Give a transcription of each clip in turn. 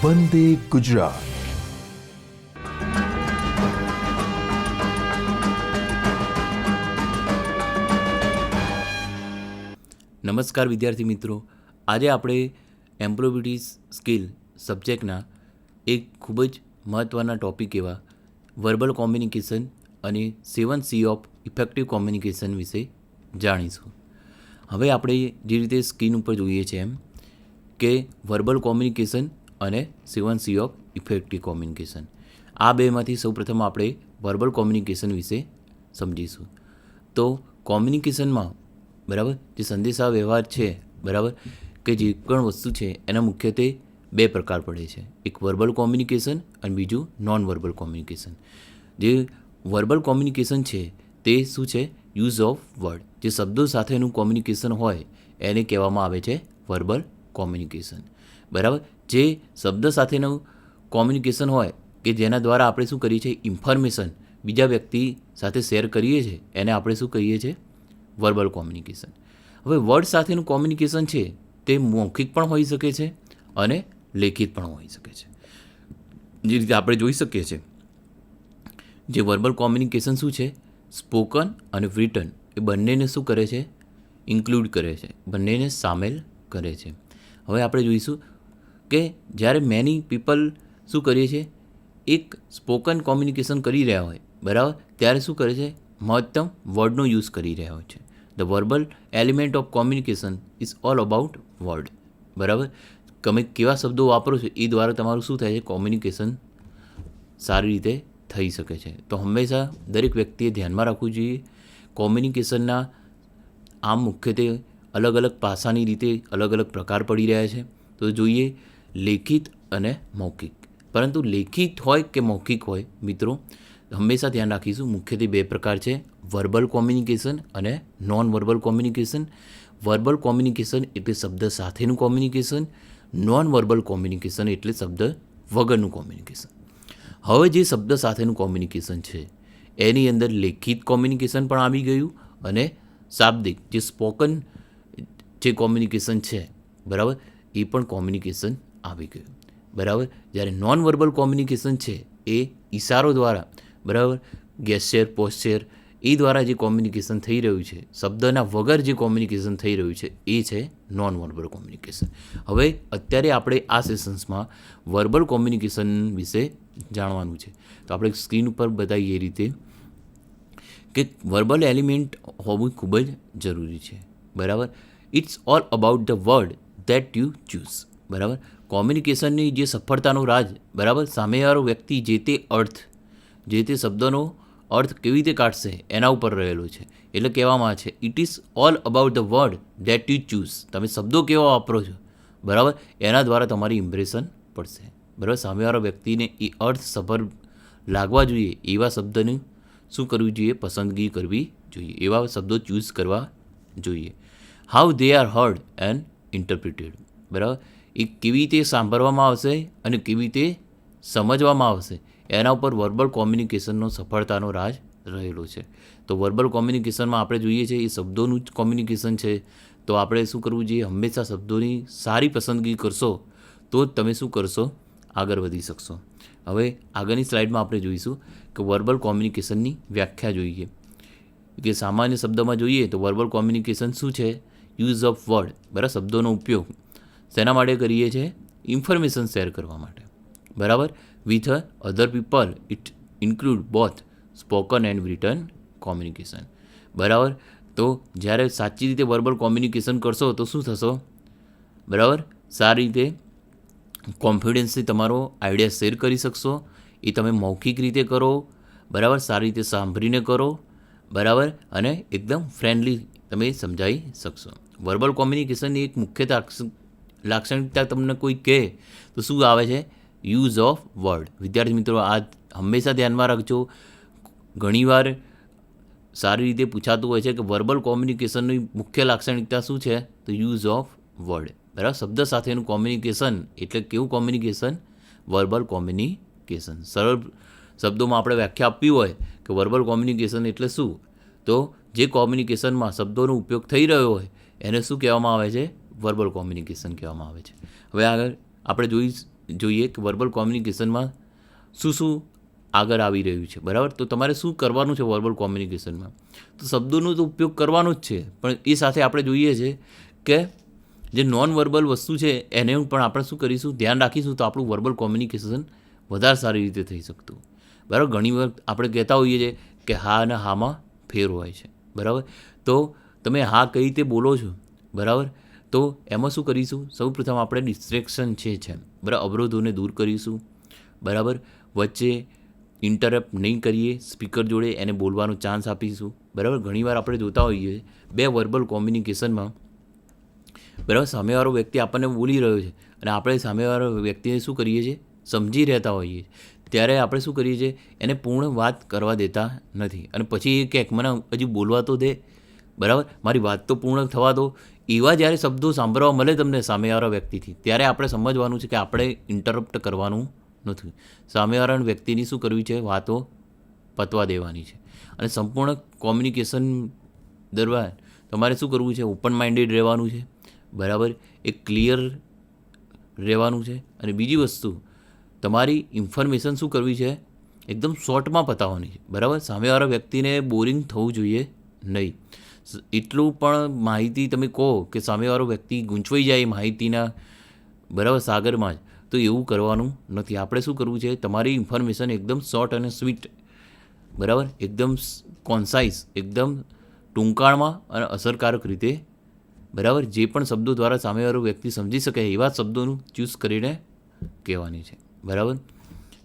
વંદે ગુજરાત. નમસ્કાર વિદ્યાર્થી મિત્રો, આજે આપણે એમ્પ્લોયબિલિટી સ્કિલ સબ્જેક્ટના એક ખૂબ જ મહત્ત્વના ટૉપિક એવા વર્બલ કોમ્યુનિકેશન અને 7C ઓફ ઇફેક્ટિવ કોમ્યુનિકેશન વિશે જાણીશું. હવે આપણે જે રીતે સ્ક્રીન ઉપર જોઈએ છીએ એમ કે વર્બલ કોમ્યુનિકેશન અને 7C ઓફ ઇફેક્ટિવ કોમ્યુનિકેશન, આ બેમાંથી સૌપ્રથમ આપણે વર્બલ કોમ્યુનિકેશન વિશે સમજીશું. તો કોમ્યુનિકેશનમાં બરાબર જે સંદેશા વ્યવહાર છે, બરાબર કે જે પણ વસ્તુ છે એના મુખ્યત્વે બે પ્રકાર પડે છે, એક વર્બલ કોમ્યુનિકેશન અને બીજું નોન વર્બલ કોમ્યુનિકેશન. જે વર્બલ કોમ્યુનિકેશન છે તે શું છે? યુઝ ઓફ વર્ડ, જે શબ્દો સાથેનું કોમ્યુનિકેશન હોય એને કહેવામાં આવે છે વર્બલ કોમ્યુનિકેશન. બરાબર, જે શબ્દ સાથેનું કોમ્યુનિકેશન હોય કે જેના દ્વારા આપણે શું કરીએ છીએ, ઇન્ફોર્મેશન બીજા વ્યક્તિ સાથે શેર કરીએ છીએ એને આપણે શું કહીએ છીએ? Verbal communication. હવે વર્ડ સાથેનું કોમ્યુનિકેશન છે તે મૌખિક પણ હોઈ શકે છે અને લેખિત પણ હોઈ શકે છે. જે રીતે આપણે જોઈ શકીએ છીએ, જે વર્બલ કોમ્યુનિકેશન શું છે, સ્પોકન અને રિટન એ બંનેને શું કરે છે? ઇન્ક્લુડ કરે છે, બંનેને સામેલ કરે છે. હવે આપણે જોઈશું કે જ્યારે મેની પીપલ શું કરીએ છીએ, એક સ્પોકન કોમ્યુનિકેશન કરી રહ્યા હોય, બરાબર, ત્યારે શું કરે છે? મહત્તમ વર્ડનો યુઝ કરી રહ્યા હોય છે. The verbal element of communication is all about word. બરાબર, તમે કેવા શબ્દો વાપરો છો એ દ્વારા તમારું શું થાય છે? કોમ્યુનિકેશન સારી રીતે થઈ શકે છે. તો હંમેશા દરેક વ્યક્તિએ ધ્યાનમાં રાખવું જોઈએ. કોમ્યુનિકેશનના આમ મુખ્યત્વે અલગ અલગ પાસાની રીતે અલગ અલગ પ્રકાર પડી રહ્યા છે. તો જોઈએ લેખિત અને મૌખિક. પરંતુ લેખિત હોય કે મૌખિક હોય મિત્રો, હંમેશા ધ્યાન રાખીશું મુખ્યત્વે બે પ્રકાર છે, વર્બલ કોમ્યુનિકેશન અને non verbal communication. Verbal communication એટલે શબ્દ સાથેનું કોમ્યુનિકેશન, નોન વર્બલ કોમ્યુનિકેશન એટલે શબ્દ વગરનું કોમ્યુનિકેશન. હવે જે શબ્દ સાથેનું કોમ્યુનિકેશન છે એની અંદર લેખિત કોમ્યુનિકેશન પણ આવી ગયું અને શાબ્દિક જે સ્પોકન જે કોમ્યુનિકેશન છે, બરાબર, એ પણ કોમ્યુનિકેશન આવી ગયું. બરાબર, જ્યારે નોન વર્બલ કોમ્યુનિકેશન છે એ ઇશારો દ્વારા, બરાબર, ગેસ્ચર, પોસ્ચર એ દ્વારા જે કોમ્યુનિકેશન થઈ રહ્યું છે, શબ્દના વગર જે કોમ્યુનિકેશન થઈ રહ્યું છે એ છે નોન વર્બલ કોમ્યુનિકેશન. હવે અત્યારે આપણે આ સેશન્સમાં વર્બલ કોમ્યુનિકેશન વિશે જાણવાનું છે. તો આપણે સ્ક્રીન ઉપર બતાવીએ એ રીતે કે વર્બલ એલિમેન્ટ હોવું ખૂબ જ જરૂરી છે. બરાબર, it's all about the word that you choose. બરાબર, કોમ્યુનિકેશનની જે સફળતાનો રાજ, બરાબર, સામેવાળો વ્યક્તિ જે તે અર્થ, જે તે શબ્દનો અર્થ કેવી રીતે કાઢશે એના ઉપર રહેલો છે. એટલે કહેવામાં આવે છે it is all about the word that you choose. તમે શબ્દો કેવા વાપરો છો, બરાબર, એના દ્વારા તમારી ઇમ્પ્રેશન પડશે. બરાબર, સામેવાળા વ્યક્તિને એ અર્થસભર લાગવા જોઈએ એવા શબ્દની શું કરવું જોઈએ? પસંદગી કરવી જોઈએ, એવા શબ્દો ચૂઝ કરવા જોઈએ. How they are heard and interpreted. બરાબર, એ કેવી રીતે સાંભળવામાં આવશે અને કેવી રીતે સમજવામાં આવશે એના ઉપર વર્બલ કોમ્યુનિકેશનનો સફળતાનો રાજ રહેલો છે. તો વર્બલ કોમ્યુનિકેશનમાં આપણે જોઈએ છીએ એ શબ્દોનું જ કોમ્યુનિકેશન છે. તો આપણે શું કરવું જોઈએ? હંમેશા શબ્દોની સારી પસંદગી કરશો તો જ તમે શું કરશો? આગળ વધી શકશો. હવે આગળની સ્લાઇડમાં આપણે જોઈશું કે વર્બલ કોમ્યુનિકેશનની વ્યાખ્યા જોઈએ. કે સામાન્ય શબ્દમાં જોઈએ તો વર્બલ કોમ્યુનિકેશન શું છે? Use of word. બરાબર, શબ્દોનો ઉપયોગ શેના માટે કરીએ છીએ? ઇન્ફોર્મેશન શેર કરવા માટે. બરાબર, with other people it include both spoken and return communication. બરાબર, તો જ્યારે સાચી રીતે વર્બલ કોમ્યુનિકેશન કરશો તો શું થશો? બરાબર, સારી રીતે કોન્ફિડન્સથી તમારો આઈડિયા શેર કરી શકશો. એ તમે મૌખિક રીતે કરો, બરાબર, સારી રીતે સાંભળીને કરો, બરાબર, અને એકદમ ફ્રેન્ડલી તમે સમજાવી શકશો. વર્બલ કોમ્યુનિકેશનની એક મુખ્ય લાક્ષણિકતા તમને કોઈ કહે તો શું આવે છે? Use of word. વિદ્યાર્થી મિત્રો, આ હંમેશા ધ્યાનમાં રાખજો. ઘણીવાર સારી રીતે પૂછાતું હોય છે કે વર્બલ કોમ્યુનિકેશનની મુખ્ય લાક્ષણિકતા શું છે? તો યુઝ ઓફ વર્ડ. બરાબર, શબ્દ સાથેનું કોમ્યુનિકેશન એટલે કેવું કોમ્યુનિકેશન? Verbal communication. સરળ શબ્દોમાં આપણે વ્યાખ્યા આપવી હોય કે વર્બલ કોમ્યુનિકેશન એટલે શું, તો જે કોમ્યુનિકેશનમાં શબ્દોનો ઉપયોગ થઈ રહ્યો હોય એને શું કહેવામાં આવે છે? વર્બલ કોમ્યુનિકેશન કહેવામાં આવે છે. હવે આગળ આપણે જોઈએ કે વર્બલ કોમ્યુનિકેશનમાં શું આગળ આવી રહ્યું છે, બરાબર. તો તમારે શું કરવાનું છે વર્બલ કોમ્યુનિકેશનમાં? તો શબ્દોનો તો ઉપયોગ કરવાનો જ છે, પણ એ સાથે આપણે જોઈએ છે કે જે નોન વર્બલ વસ્તુ છે એને પણ આપણે શું કરીશું, ધ્યાન રાખીશું, તો આપણું વર્બલ કોમ્યુનિકેશન વધારે સારી રીતે થઈ શકતું, બરાબર. ઘણી વખત આપણે કહેતા હોઈએ છીએ કે હા અને હામાં ફેર હોય છે, બરાબર. તો તમે હા કઈ રીતે બોલો છો, બરાબર. તો એમાં શું કરીશું, સૌપ્રથમ આપણે ડિસ્ટ્રેક્શન છે બરાબર, અવરોધોને દૂર કરીશું, બરાબર. વચ્ચે ઇન્ટરપ્ટ નહીં કરીએ, સ્પીકર જોડે એને બોલવાનો ચાન્સ આપીશું, બરાબર. ઘણીવાર આપણે જોતા હોઈએ બે વર્બલ કોમ્યુનિકેશનમાં, બરાબર, સામેવાળો વ્યક્તિ આપણને બોલી રહ્યો છે અને આપણે સામેવાળા વ્યક્તિને શું કરીએ છીએ, સમજી રહેતા હોઈએ, ત્યારે આપણે શું કરીએ છીએ, એને પૂર્ણ વાત કરવા દેતા નથી અને પછી એ ક્યાંક મને હજી બોલવા તો દે, બરાબર, મારી વાત તો પૂર્ણ થવા દો. એવા જ્યારે શબ્દો સાંભળવા મળે તમને સામેવાળા વ્યક્તિથી, ત્યારે આપણે સમજવાનું છે કે આપણે ઇન્ટરપ્ટ કરવાનું નથી, સામેવાળા વ્યક્તિની શું કરવી છે, વાતો પતવા દેવાની છે. અને સંપૂર્ણ કોમ્યુનિકેશન દરમિયાન તમારે શું કરવું છે, ઓપન માઇન્ડેડ રહેવાનું છે, બરાબર, એક ક્લિયર રહેવાનું છે. અને બીજી વસ્તુ, તમારી ઇન્ફોર્મેશન શું કરવી છે, એકદમ શોર્ટમાં પતાવવાની છે, બરાબર. સામેવાળા વ્યક્તિને બોરિંગ થવું જોઈએ નહીં. એટલું પણ માહિતી તમે કહો કે સામેવાળો વ્યક્તિ ગૂંચવાઈ જાય માહિતીના, બરાબર, સાગરમાં જ, તો એવું કરવાનું નથી. આપણે શું કરવું છે, તમારી ઇન્ફોર્મેશન એકદમ શોર્ટ અને સ્વીટ, બરાબર, એકદમ કોન્સાઇઝ, એકદમ ટૂંકાણમાં અને અસરકારક રીતે, બરાબર, જે પણ શબ્દો દ્વારા સામેવાળો વ્યક્તિ સમજી શકે એવા શબ્દોનું ચૂઝ કરીને કહેવાની છે, બરાબર.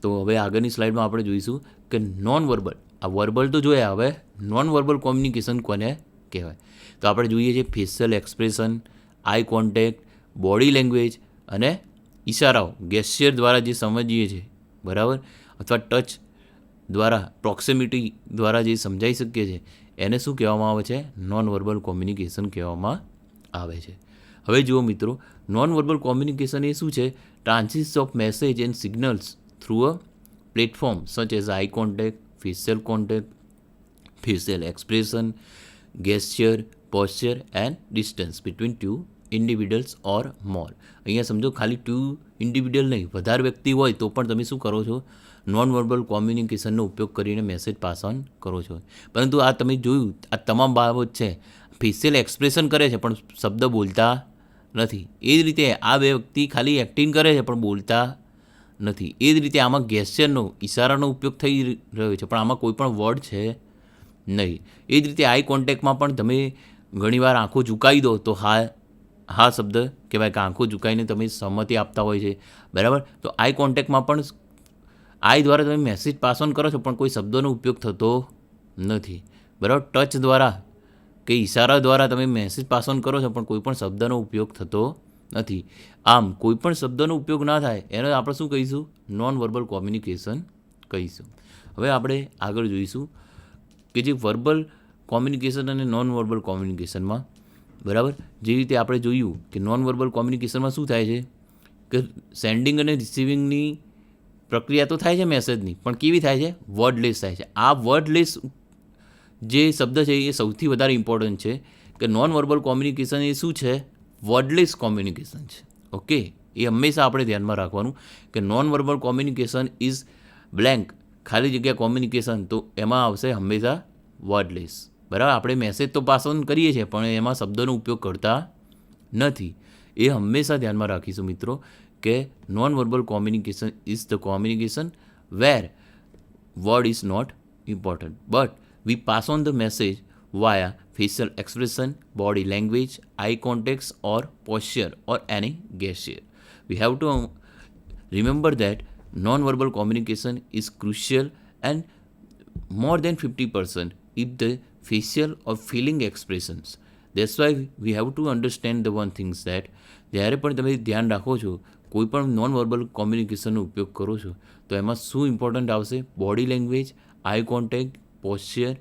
તો હવે આગળની સ્લાઇડમાં આપણે જોઈશું કે નોન વર્બલ, આ વર્બલ તો જોયા, હવે નોન વર્બલ કોમ્યુનિકેશન કોને કહેવાય. તો આપણે જોઈએ છીએ facial expression, eye contact, body language અને ઇશારાઓ, ગેસ્ચર દ્વારા જે સમજીએ છીએ, બરાબર, અથવા ટચ દ્વારા, પ્રોક્સિમિટી દ્વારા જે સમજાઈ શકીએ છીએ, એને શું કહેવામાં આવે છે, નોન વર્બલ કોમ્યુનિકેશન કહેવામાં આવે છે. હવે જુઓ મિત્રો, નોન વર્બલ કોમ્યુનિકેશન એ શું છે, transits of message and signals through a platform such as eye contact, facial expression, gesture, posture and distance between two individuals or more. અહીંયા સમજો ખાલી ટુ ઇન્ડિવિડ્યુઅલ નહીં, વધારે વ્યક્તિ હોય તો પણ તમે શું કરો છો, નોન વર્બલ કોમ્યુનિકેશનનો ઉપયોગ કરીને મેસેજ પાસ ઓન કરો છો. પરંતુ આ તમે જોયું, આ તમામ બાબત છે, ફેશિયલ એક્સપ્રેશન કરે છે પણ શબ્દ બોલતા નથી. એ જ રીતે આ બે વ્યક્તિ ખાલી એક્ટિંગ કરે છે પણ બોલતા નથી. એ જ રીતે આમાં ગેસ્ચરનો, ઇશારાનો ઉપયોગ થઈ રહ્યો છે પણ આમાં કોઈ પણ વર્ડ છે નહીં. એ જ રીતે આઈ કોન્ટેક્ટમાં પણ તમે ઘણીવાર આંખો ઝુકાવી દો તો હા શબ્દ કહેવાય કે આંખો ઝુકાવીને તમે સહમતિ આપતા હોય છે, બરાબર. તો આઈ કોન્ટેક્ટમાં પણ આઈ દ્વારા તમે મેસેજ પાસ ઓન કરો છો પણ કોઈ શબ્દોનો ઉપયોગ થતો નથી, બરાબર. ટચ દ્વારા કે ઇશારા દ્વારા તમે મેસેજ પાસ ઓન કરો છો પણ કોઈ પણ શબ્દનો ઉપયોગ થતો નથી. આમ કોઈ પણ શબ્દનો ઉપયોગ ના થાય એને આપણે શું કહીશું, નોન વર્બલ કોમ્યુનિકેશન કહીશું. હવે આપણે આગળ જોઈશું કે જે વર્બલ કોમ્યુનિકેશન અને નોન વર્બલ કોમ્યુનિકેશનમાં, બરાબર, જે રીતે આપણે જોયું કે નોન વર્બલ કોમ્યુનિકેશનમાં શું થાય છે કે સેન્ડિંગ અને રિસીવિંગની પ્રક્રિયા તો થાય છે મેસેજની, પણ કેવી થાય છે, વર્ડલેસ થાય છે. આ વર્ડલેસ જે શબ્દ છે એ સૌથી વધારે ઇમ્પોર્ટન્ટ છે કે નોન વર્બલ કોમ્યુનિકેશન એ શું છે, વર્ડલેસ કોમ્યુનિકેશન છે. ઓકે, એ હંમેશા આપણે ધ્યાનમાં રાખવાનું કે non verbal communication is blank, ખાલી જગ્યા કોમ્યુનિકેશન, તો એમાં આવશે હંમેશા વર્ડલેસ, બરાબર. આપણે મેસેજ તો પાસ ઓન કરીએ છીએ પણ એમાં શબ્દોનો ઉપયોગ કરતા નથી. એ હંમેશા ધ્યાનમાં રાખીશું મિત્રો કે non verbal communication is the communication where word is not important but we pass on the message via facial expression, body language, eye contacts or posture or any gesture. We have to remember that non-verbal communication is crucial and more than 50% if the facial or feeling expressions. That's why we have to understand the one things that જ્યારે પણ તમે ધ્યાન રાખો છો, કોઈ પણ non verbal કોમ્યુનિકેશનનો ઉપયોગ કરો છો તો એમાં શું ઇમ્પોર્ટન્ટ આવશે, body language, eye contact, posture,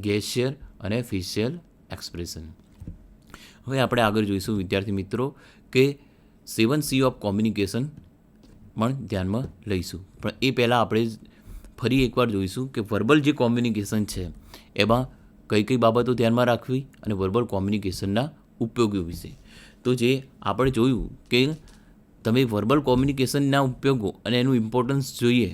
gesture અને ફેશિયલ એક્સપ્રેશન. હવે આપણે આગળ જોઈશું વિદ્યાર્થી મિત્રો કે 7C ઓફ કોમ્યુનિકેશન પણ ધ્યાનમાં લઈશું. પણ એ પહેલાં આપણે ફરી એકવાર જોઈશું કે વર્બલ જે કોમ્યુનિકેશન છે એમાં કઈ કઈ બાબતો ધ્યાનમાં રાખવી અને વર્બલ કોમ્યુનિકેશનના ઉપયોગો વિશે. તો જે આપણે જોયું કે તમે વર્બલ કોમ્યુનિકેશનના ઉપયોગો અને એનું ઇમ્પોર્ટન્સ જોઈએ,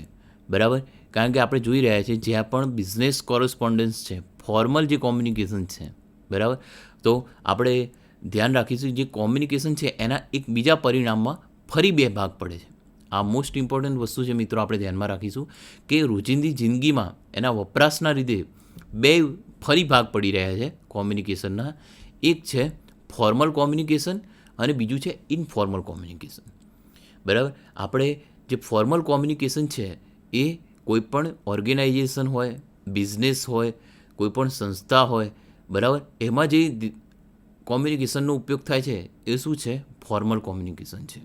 બરાબર. કારણ કે આપણે જોઈ રહ્યા છીએ જ્યાં પણ બિઝનેસ કોરસ્પોન્ડન્સ છે, ફોર્મલ જે કોમ્યુનિકેશન છે, બરાબર, તો આપણે ધ્યાન રાખીશું જે કોમ્યુનિકેશન છે એના એક બીજા પરિણામમાં ફરી બે ભાગ પડે છે. આ મોસ્ટ ઇમ્પોર્ટન્ટ વસ્તુ છે મિત્રો, આપણે ધ્યાનમાં રાખીશું કે રોજિંદી જિંદગીમાં એના વપરાશના લીધે બે ફરી ભાગ પડી રહ્યા છે કોમ્યુનિકેશનના. એક છે ફોર્મલ કોમ્યુનિકેશન અને બીજું છે ઇનફોર્મલ કોમ્યુનિકેશન, બરાબર. આપણે જે ફોર્મલ કોમ્યુનિકેશન છે એ કોઈપણ ઓર્ગેનાઇઝેશન હોય, બિઝનેસ હોય, કોઈપણ સંસ્થા હોય, બરાબર, એમાં જે કોમ્યુનિકેશનનો ઉપયોગ થાય છે એ શું છે? ફોર્મલ કોમ્યુનિકેશન છે,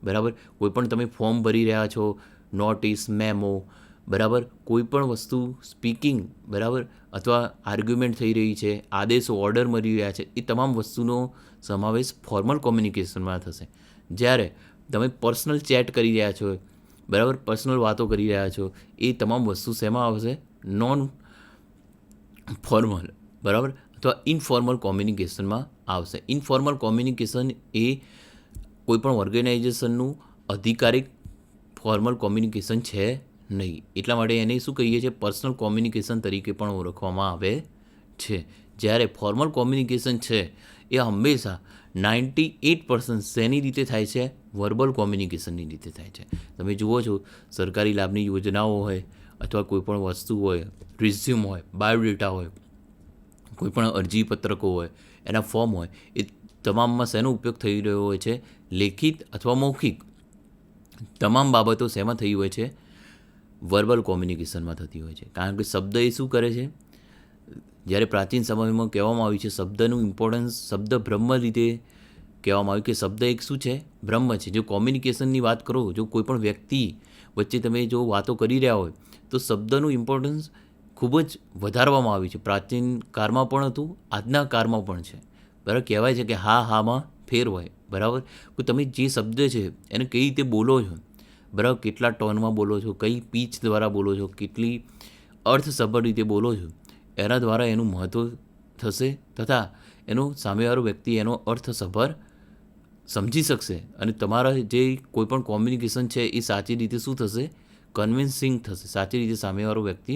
બરાબર. કોઈપણ તમે ફોર્મ ભરી રહ્યા છો, નોટિસ, મેમો, બરાબર, કોઈપણ વસ્તુ સ્પીકિંગ, બરાબર, અથવા આર્ગ્યુમેન્ટ થઈ રહી છે, આદેશો, ઓર્ડર મળી રહ્યા છે, એ તમામ વસ્તુનો સમાવેશ ફોર્મલ કોમ્યુનિકેશનમાં થશે. જ્યારે તમે પર્સનલ ચેટ કરી રહ્યા છો, બરાબર, પર્સનલ વાતો કરી રહ્યા છો, એ તમામ વસ્તુ શેમાં આવશે? નોન ફોર્મલ, બરાબર, અથવા ઇનફોર્મલ કોમ્યુનિકેશનમાં આવશે. ઇનફોર્મલ કોમ્યુનિકેશન એ કોઈપણ ઓર્ગેનાઇઝેશનનું અધિકારિક ફોર્મલ કોમ્યુનિકેશન છે નહીં. એટલા માટે એને શું કહીએ છીએ? પર્સનલ કોમ્યુનિકેશન તરીકે પણ ઓળખવામાં આવે છે. જ્યારે ફોર્મલ કોમ્યુનિકેશન છે એ હંમેશા 98% શેની રીતે થાય છે? વર્બલ કોમ્યુનિકેશનની રીતે થાય છે. તમે જુઓ છો સરકારી લાભની યોજનાઓ હોય અથવા કોઈપણ વસ્તુ હોય, રિઝ્યુમ હોય, બાયોડેટા હોય, કોઈપણ અરજીપત્રકો હોય, એના ફોર્મ હોય, એ તમામમાં શેનો ઉપયોગ થઈ રહ્યો હોય છે? લેખિત અથવા મૌખિક તમામ બાબતો શેમાં થઈ હોય છે? વર્બલ કોમ્યુનિકેશનમાં થતી હોય છે. કારણ કે શબ્દ એ શું કરે છે? જ્યારે પ્રાચીન સમયમાં કહેવામાં આવ્યું છે શબ્દનું ઇમ્પોર્ટન્સ, શબ્દ બ્રહ્મ રીતે કહેવામાં આવ્યું કે શબ્દ એક શું છે? બ્રહ્મ છે. જો કોમ્યુનિકેશનની વાત કરો, જો કોઈપણ વ્યક્તિ વચ્ચે તમે જો વાતો કરી રહ્યા હોય તો શબ્દનું ઇમ્પોર્ટન્સ ખૂબ જ વધારવામાં આવ્યું છે. પ્રાચીન કાળમાં પણ હતું, આજના કાળમાં પણ છે, બરાબર. કહેવાય છે કે હા હામાં ફેર હોય, બરાબર. કે તમે જે શબ્દ છે એને કઈ રીતે બોલો છો, બરાબર, કેટલા ટોનમાં બોલો છો, કઈ પીચ દ્વારા બોલો છો, કેટલી અર્થસભર રીતે બોલો છો, એના દ્વારા એનું મહત્ત્વ થશે તથા એનો સામેવાળો વ્યક્તિ એનો અર્થસભર સમજી શકશે અને તમારા જે કોઈપણ કોમ્યુનિકેશન છે એ સાચી રીતે શું થશે? કન્વિન્સિંગ થશે, સાચી રીતે સામેવાળો વ્યક્તિ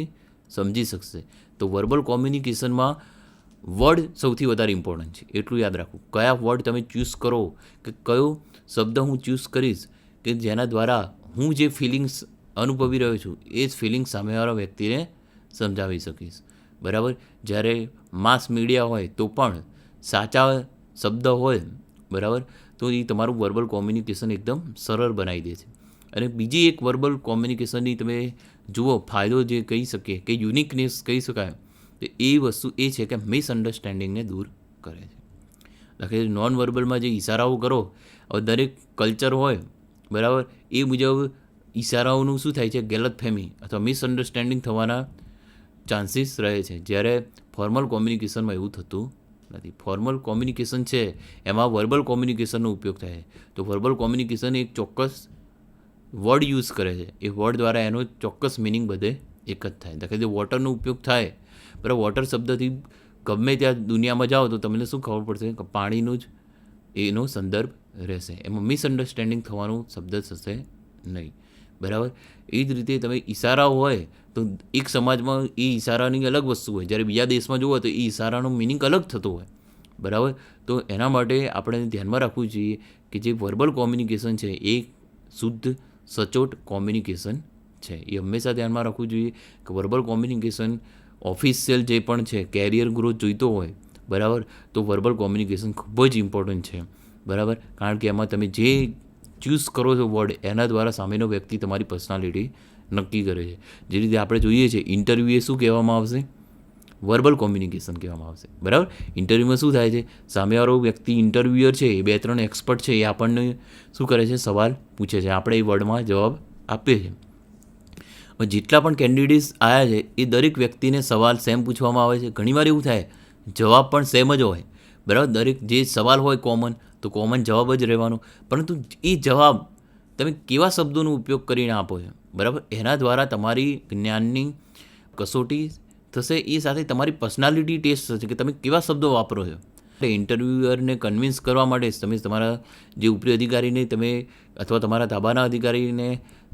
સમજી શકશે. તો વર્બલ કોમ્યુનિકેશનમાં વર્ડ સૌથી વધારે ઇમ્પોર્ટન્ટ છે, એટલું યાદ રાખવું. કયા વર્ડ તમે ચૂઝ કરો, કે કયો શબ્દ હું ચૂઝ કરીશ કે જેના દ્વારા હું જે ફિલિંગ્સ અનુભવી રહ્યો છું એ જ ફિલિંગ્સ સામેવાળા વ્યક્તિને સમજાવી શકીશ, બરાબર. જ્યારે માસ મીડિયા હોય તો પણ સાચા શબ્દ હોય, બરાબર, તો એ તમારું વર્બલ કોમ્યુનિકેશન એકદમ સરળ બનાવી દે છે. અને બીજી એક વર્બલ કોમ્યુનિકેશનની તમે જુઓ ફાયદો જે કહી શકીએ કે યુનિકનેસ કહી શકાય, તો એ વસ્તુ એ છે કે મિસઅન્ડરસ્ટેન્ડિંગને દૂર કરે છે. દાખલા નોન વર્બલમાં જે ઇશારાઓ કરો, હવે દરેક કલ્ચર હોય, બરાબર, એ મુજબ ઇશારાઓનું શું થાય છે? ગલતફહેમી અથવા મિસઅન્ડરસ્ટેન્ડિંગ થવાના ચાન્સીસ રહે છે. જ્યારે ફોર્મલ કોમ્યુનિકેશનમાં એવું થતું નથી. ફોર્મલ કોમ્યુનિકેશન છે એમાં વર્બલ કોમ્યુનિકેશનનો ઉપયોગ થાય છે. તો વર્બલ કોમ્યુનિકેશન એક ચોક્કસ વર્ડ યુઝ કરે છે, એ વર્ડ દ્વારા એનો ચોક્કસ મિનિંગ બધે એક જ થાય. દાખલા તરીકે વોટરનો ઉપયોગ થાય, બરાબર, વોટર શબ્દથી ગમે ત્યાં દુનિયામાં જાઓ તો તમને શું ખબર પડશે? કે પાણીનું જ એનો સંદર્ભ રહેશે. એમાં મિસઅન્ડરસ્ટેન્ડિંગ થવાનું શબ્દ થશે નહીં, બરાબર. એ જ રીતે તમે ઇશારાઓ હોય તો એક સમાજમાં એ ઇશારાની અલગ વસ્તુ હોય, જ્યારે બીજા દેશમાં જુઓ તો એ ઇશારાનો મિનિંગ અલગ થતો હોય, બરાબર. તો એના માટે આપણે ધ્યાનમાં રાખવું જોઈએ કે જે વર્બલ કોમ્યુનિકેશન છે એ શુદ્ધ સચોટ કોમ્યુનિકેશન છે. એ હંમેશા ધ્યાનમાં રાખવું જોઈએ કે વર્બલ કોમ્યુનિકેશન ઓફિશિયલ જે પણ છે, કેરિયર ગ્રોથ જોઈતો હોય, બરાબર, તો વર્બલ કોમ્યુનિકેશન ખૂબ જ ઇમ્પોર્ટન્ટ છે, બરાબર. કારણ કે એમાં તમે જે ચૂઝ કરો છો વર્ડ, એના દ્વારા સામેનો વ્યક્તિ તમારી પર્સનાલિટી નક્કી કરે છે. જે રીતે આપણે જોઈએ છીએ ઇન્ટરવ્યૂ એ શું કહેવામાં આવશે? વર્બલ કોમ્યુનિકેશન કહેવામાં આવશે, બરાબર. ઇન્ટરવ્યૂમાં શું થાય છે? સામેવાળો વ્યક્તિ ઇન્ટરવ્યુઅર છે, એ 2-3 એક્સપર્ટ છે, એ આપણને શું કરે છે? સવાલ પૂછે છે, આપણે એ વર્ડમાં જવાબ આપીએ છીએ. જેટલા પણ કેન્ડિડેટ્સ આવ્યા છે એ દરેક વ્યક્તિને સવાલ સેમ પૂછવામાં આવે છે. ઘણીવાર એવું થાય જવાબ પણ સેમ જ હોય, બરાબર. દરેક જે સવાલ હોય કોમન, તો કોમન જવાબ જ રહેવાનો, પરંતુ એ જવાબ તમે કેવા શબ્દોનો ઉપયોગ કરીને આપો છો, બરાબર, એના દ્વારા તમારી જ્ઞાનની કસોટી થશે. એ સાથે તમારી પર્સનાલિટી ટેસ્ટ થશે કે તમે કેવા શબ્દો વાપરો છો, ઇન્ટરવ્યુઅરને કન્વિન્સ કરવા માટે તમે તમારા જે ઉપરી અધિકારીને તમે અથવા તમારા તાબાના અધિકારીને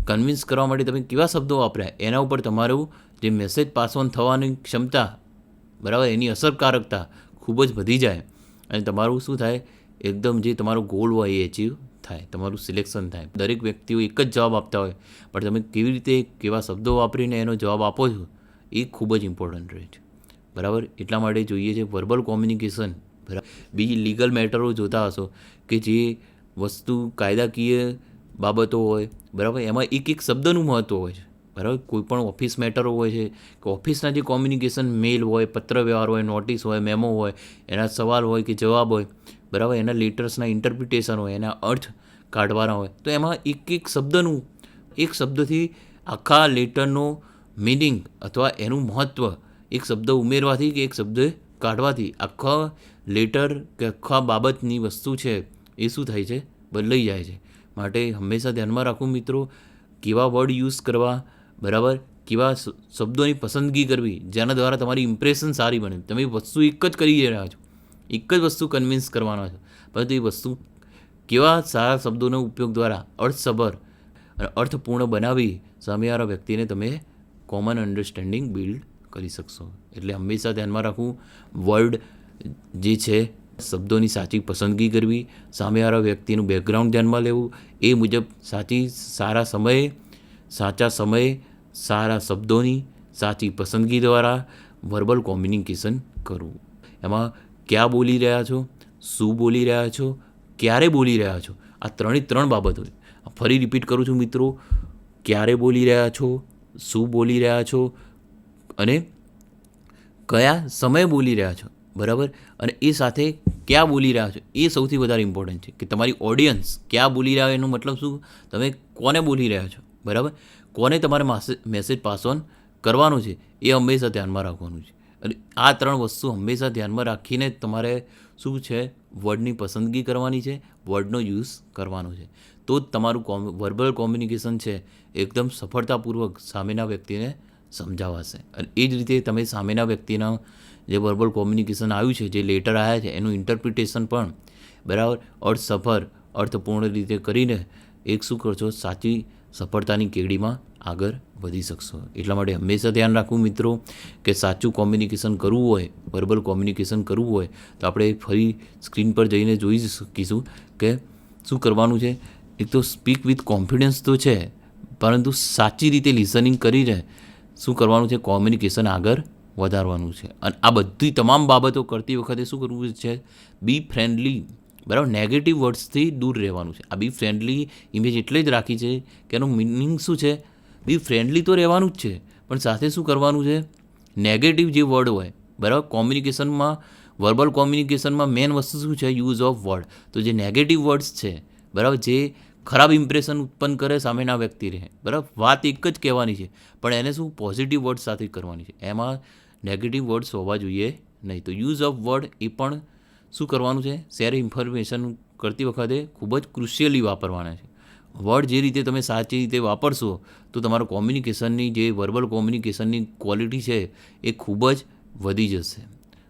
કન્વિન્સ કરવા માટે તમે કેવા શબ્દો વાપર્યા એના ઉપર તમારું જે મેસેજ પાસ ઓન થવાની ક્ષમતા, બરાબર, એની અસરકારકતા ખૂબ જ વધી જાય અને તમારું શું થાય, એકદમ જે તમારો ગોલ હોય એ અચીવ થાય, તમારું સિલેક્શન થાય. દરેક વ્યક્તિઓ એક જ જવાબ આપતા હોય, પણ તમે કેવી રીતે કેવા શબ્દો વાપરીને એનો જવાબ આપો છો એ ખૂબ જ ઇમ્પોર્ટન્ટ રહે છે, બરાબર. એટલા માટે જોઈએ છે વર્બલ કોમ્યુનિકેશન. બરાબર. બીજી લીગલ મેટરો જોતા હશો કે જે વસ્તુ કાયદાકીય બાબતો હોય, બરાબર, એમાં એક એક શબ્દનું મહત્ત્વ હોય છે, બરાબર. કોઈ પણ ઓફિસ મેટરો હોય છે કે ઓફિસના જે કોમ્યુનિકેશન, મેલ હોય, પત્ર વ્યવહાર હોય, નોટિસ હોય, મેમો હોય, એના સવાલ હોય કે જવાબ હોય, બરાબર, એના લેટર્સના ઇન્ટરપ્રિટેશન હોય, એના અર્થ કાઢવાના હોય, તો એમાં એક એક શબ્દનું, એક શબ્દથી આખા લેટરનો મિનિંગ અથવા એનું મહત્ત્વ, એક શબ્દ ઉમેરવાથી કે એક શબ્દ કાઢવાથી આખા લેટર કે આખા બાબતની વસ્તુ છે એ શું થાય છે, બદલાઈ જાય છે. માટે હંમેશા ધ્યાનમાં રાખવું મિત્રો, કેવા વર્ડ યુઝ કરવા, બરાબર, કેવા શબ્દોની પસંદગી કરવી જેના દ્વારા તમારી ઇમ્પ્રેશન સારી બને. તમે વસ્તુ એક જ કરી રહ્યા છો, એક જ વસ્તુ કન્વિન્સ કરવાના છો, પરંતુ એ વસ્તુ કેવા સારા શબ્દોનો ઉપયોગ દ્વારા અર્થસભર અને અર્થપૂર્ણ બનાવી સામેવાળા વ્યક્તિને તમે કોમન અન્ડરસ્ટેન્ડિંગ બિલ્ડ કરી શકશો. એટલે હંમેશા ધ્યાનમાં રાખવું, વર્ડ જે છે શબ્દોની સાચી પસંદગી કરવી, સામેવાળા વ્યક્તિનું બેકગ્રાઉન્ડ ધ્યાનમાં લેવું, એ મુજબ સારા સમયે સારા શબ્દોની સાચી પસંદગી દ્વારા વર્બલ કોમ્યુનિકેશન કરવું. એમાં ક્યાં બોલી રહ્યા છો, શું બોલી રહ્યા છો, ક્યારે બોલી રહ્યા છો, આ ત્રણ બાબતો. ફરી રિપીટ કરું છું મિત્રો, ક્યારે બોલી રહ્યા છો, શું બોલી રહ્યા છો અને કયા સમયે બોલી રહ્યા છો, બરાબર, અને એ સાથે ક્યાં બોલી રહ્યા છો એ સૌથી વધારે ઇમ્પોર્ટન્ટ છે કે તમારી ઓડિયન્સ ક્યાં બોલી રહ્યા એનો મતલબ શું, તમે કોને બોલી રહ્યા છો, બરાબર, કોને તમારે મેસેજ પાસ ઓન કરવાનો છે એ હંમેશા ધ્યાનમાં રાખવાનું છે. અને આ ત્રણ વસ્તુ હંમેશા ધ્યાનમાં રાખીને તમારે શું છે, વર્ડની પસંદગી કરવાની છે, વર્ડનો યુઝ કરવાનો છે, તો જ તમારું વર્બલ કોમ્યુનિકેશન છે એકદમ સફળતાપૂર્વક સામેના વ્યક્તિને સમજાવાશે. અને એ જ રીતે તમે સામેના વ્યક્તિના જે વર્બલ કોમ્યુનિકેશન આવ્યું છે, જે લેટર આવ્યા છે, એનું ઇન્ટરપ્રિટેશન પણ, બરાબર, અર્થસભર અર્થપૂર્ણ રીતે કરીને એક શું કરશો, સાચી સફળતાની કેડીમાં આગળ વધી શકશો. એટલા માટે હંમેશા ધ્યાન રાખવું મિત્રો કે સાચું કોમ્યુનિકેશન કરવું હોય, વર્બલ કોમ્યુનિકેશન કરવું હોય તો આપણે ફરી સ્ક્રીન પર જઈને જોઈ શકીશું કે શું કરવાનું છે. એક તો સ્પીક વિથ કોન્ફિડન્સ તો છે, પરંતુ સાચી રીતે લિસનિંગ કરીને શું કરવાનું છે, કોમ્યુનિકેશન આગળ વધારવાનું છે. અને આ બધી તમામ બાબતો કરતી વખતે શું કરવું છે, બી ફ્રેન્ડલી, બરાબર, નેગેટિવ વર્ડ્સથી દૂર રહેવાનું છે. આ બી ફ્રેન્ડલી ઇમેજ એટલે જ રાખી છે કે એનું મિનિંગ શું છે, બી ફ્રેન્ડલી તો રહેવાનું જ છે, પણ સાથે શું કરવાનું છે, નેગેટિવ જે વર્ડ હોય, બરાબર, કોમ્યુનિકેશનમાં, વર્બલ કોમ્યુનિકેશનમાં મેઇન વસ્તુ શું છે, યુઝ ઓફ વર્ડ. તો જે નેગેટિવ વર્ડ્સ છે, બરાબર, જે ખરાબ ઇમ્પ્રેશન ઉત્પન્ન કરે સામેના વ્યક્તિને, બરાબર, વાત એક જ કહેવાની છે પણ એને શું પોઝિટિવ વર્ડ સાથે કરવાની છે, એમાં નેગેટિવ વર્ડ્સ હોવા જોઈએ નહીં. તો યુઝ ઓફ વર્ડ એ પણ શું કરવાનું છે, શેર ઇન્ફોર્મેશન કરતી વખતે ખૂબ જ ક્રુશિયલી વાપરવાના છે. વર્ડ જે રીતે તમે સાચી રીતે વાપરશો તો તમારો કોમ્યુનિકેશનની જે વર્બલ કોમ્યુનિકેશનની ક્વોલિટી છે એ ખૂબ જ વધી જશે.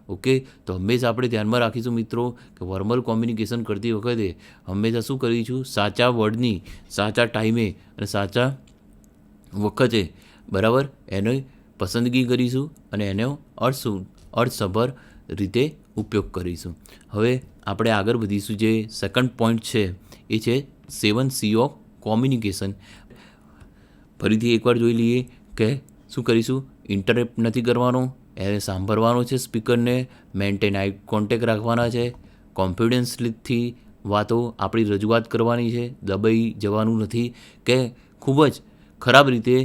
ઓકે, તો હંમેશા આપણે ધ્યાનમાં રાખીશું મિત્રો કે વર્બલ કોમ્યુનિકેશન કરતી વખતે હંમેશા શું કરીશું, સાચા વર્ડની સાચા ટાઈમે અને સાચા વખતે, બરાબર, એની પસંદગી કરીશું અને એનો અર્થસભર રીતે ઉપયોગ કરીશું. હવે આપણે આગળ વધીશું. જે સેકન્ડ પોઈન્ટ છે એ છે 7C ઓફ કોમ્યુનિકેશન. ફરીથી એકવાર જોઈ લઈએ કે શું કરીશું, ઇન્ટરપ્ટ નથી કરવાનો, એને સાંભળવાનો છે સ્પીકરને, મેન્ટેન આઈ કોન્ટેક્ટ રાખવાના છે, કોન્ફિડન્સથી વાતો આપણી રજૂઆત કરવાની છે, દબાઈ જવાનું નથી કે ખૂબ જ ખરાબ રીતે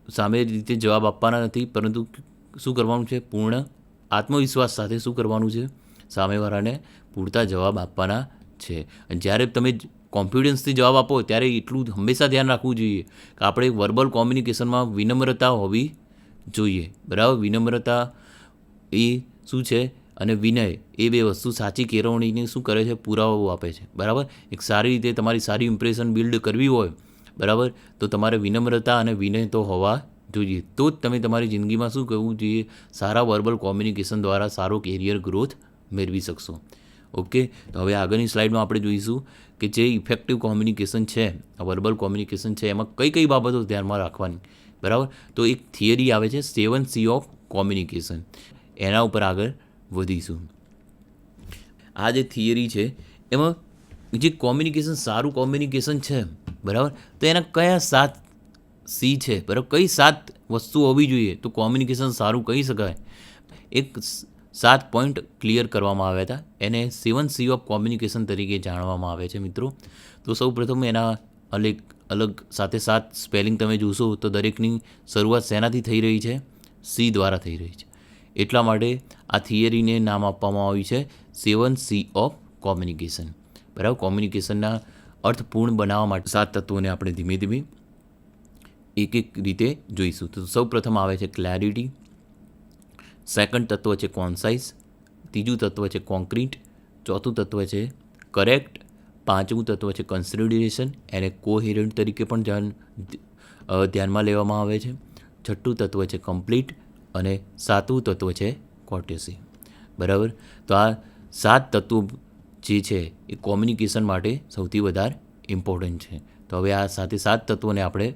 સામે રીતે જવાબ આપવાના નથી, પરંતુ શું કરવાનું છે, પૂર્ણ આત્મવિશ્વાસ સાથે શું કરવાનું છે, સામેવાળાને પૂરતા જવાબ આપવાના છે. અને જ્યારે તમે કોન્ફિડન્સથી જવાબ આપો ત્યારે એટલું હંમેશા ધ્યાન રાખવું જોઈએ કે આપણે વર્બલ કોમ્યુનિકેશનમાં વિનમ્રતા હોવી જોઈએ, બરાબર. વિનમ્રતા એ શું છે અને વિનય એ બે વસ્તુ સાચી કેળવણીને શું કરે છે, પુરાવો આપે છે, બરાબર. એક સારી રીતે તમારી સારી ઇમ્પ્રેશન બિલ્ડ કરવી હોય, બરાબર, તો તમારે વિનમ્રતા અને વિનય તો હોવા જોઈએ. તો જ તમે તમારી જિંદગીમાં શું કરવું જોઈએ, સારા વર્બલ કોમ્યુનિકેશન દ્વારા સારો કેરિયર ગ્રોથ મેળવી શકશો. ઓકે, તો હવે આગળની સ્લાઇડમાં આપણે જોઈશું કે જે ઇફેક્ટિવ કોમ્યુનિકેશન છે, વર્બલ કોમ્યુનિકેશન છે, એમાં કઈ કઈ બાબતો ધ્યાનમાં રાખવાની. બરાબર, તો એક થિયરી આવે છે 7C ઓફ કોમ્યુનિકેશન, એના ઉપર આગળ વધીશું. આ જે થિયરી છે એમાં જે કોમ્યુનિકેશન, સારું કોમ્યુનિકેશન છે, બરાબર, તો એના કયા 7C છે, બરાબર, કઈ 7 વસ્તુ હોવી જોઈએ તો કોમ્યુનિકેશન સારું કહી શકાય. એક 7 પોઈન્ટ ક્લિયર કરવામાં આવ્યા હતા, એને 7C ઓફ કોમ્યુનિકેશન તરીકે જાણવામાં આવે છે મિત્રો. તો સૌ પ્રથમ એના અલગ સાથે 7 સ્પેલિંગ તમે જોશો તો દરેકની શરૂઆત શેનાથી થઈ રહી છે? સી દ્વારા થઈ રહી છે. એટલા માટે આ થિયરીને નામ આપવામાં આવ્યું છે 7C ઓફ કોમ્યુનિકેશન. બરાબર, કોમ્યુનિકેશનના અર્થપૂર્ણ બનાવવા માટે 7 તત્વોને આપણે ધીમે ધીમે એક એક રીતે જોઈશું. તો સૌ પ્રથમ આવે છે ક્લેરિટી, સેકન્ડ તત્વ છે કોન્સાઇઝ, ત્રીજું તત્વ છે કોન્ક્રીટ, ચોથું તત્વ છે કરેક્ટ, પાંચમું તત્વ છે કન્સિડરેશન, એને કોહેરન્ટ તરીકે પણ ધ્યાનમાં લેવામાં આવે છે, છઠ્ઠું તત્વ છે કમ્પ્લીટ અને સાતમું તત્વ છે કોર્ટેસી. બરાબર, તો આ 7 તત્વો જે છે એ કોમ્યુનિકેશન માટે સૌથી વધારે ઇમ્પોર્ટન્ટ છે. તો હવે આ 7 તત્વોને આપણે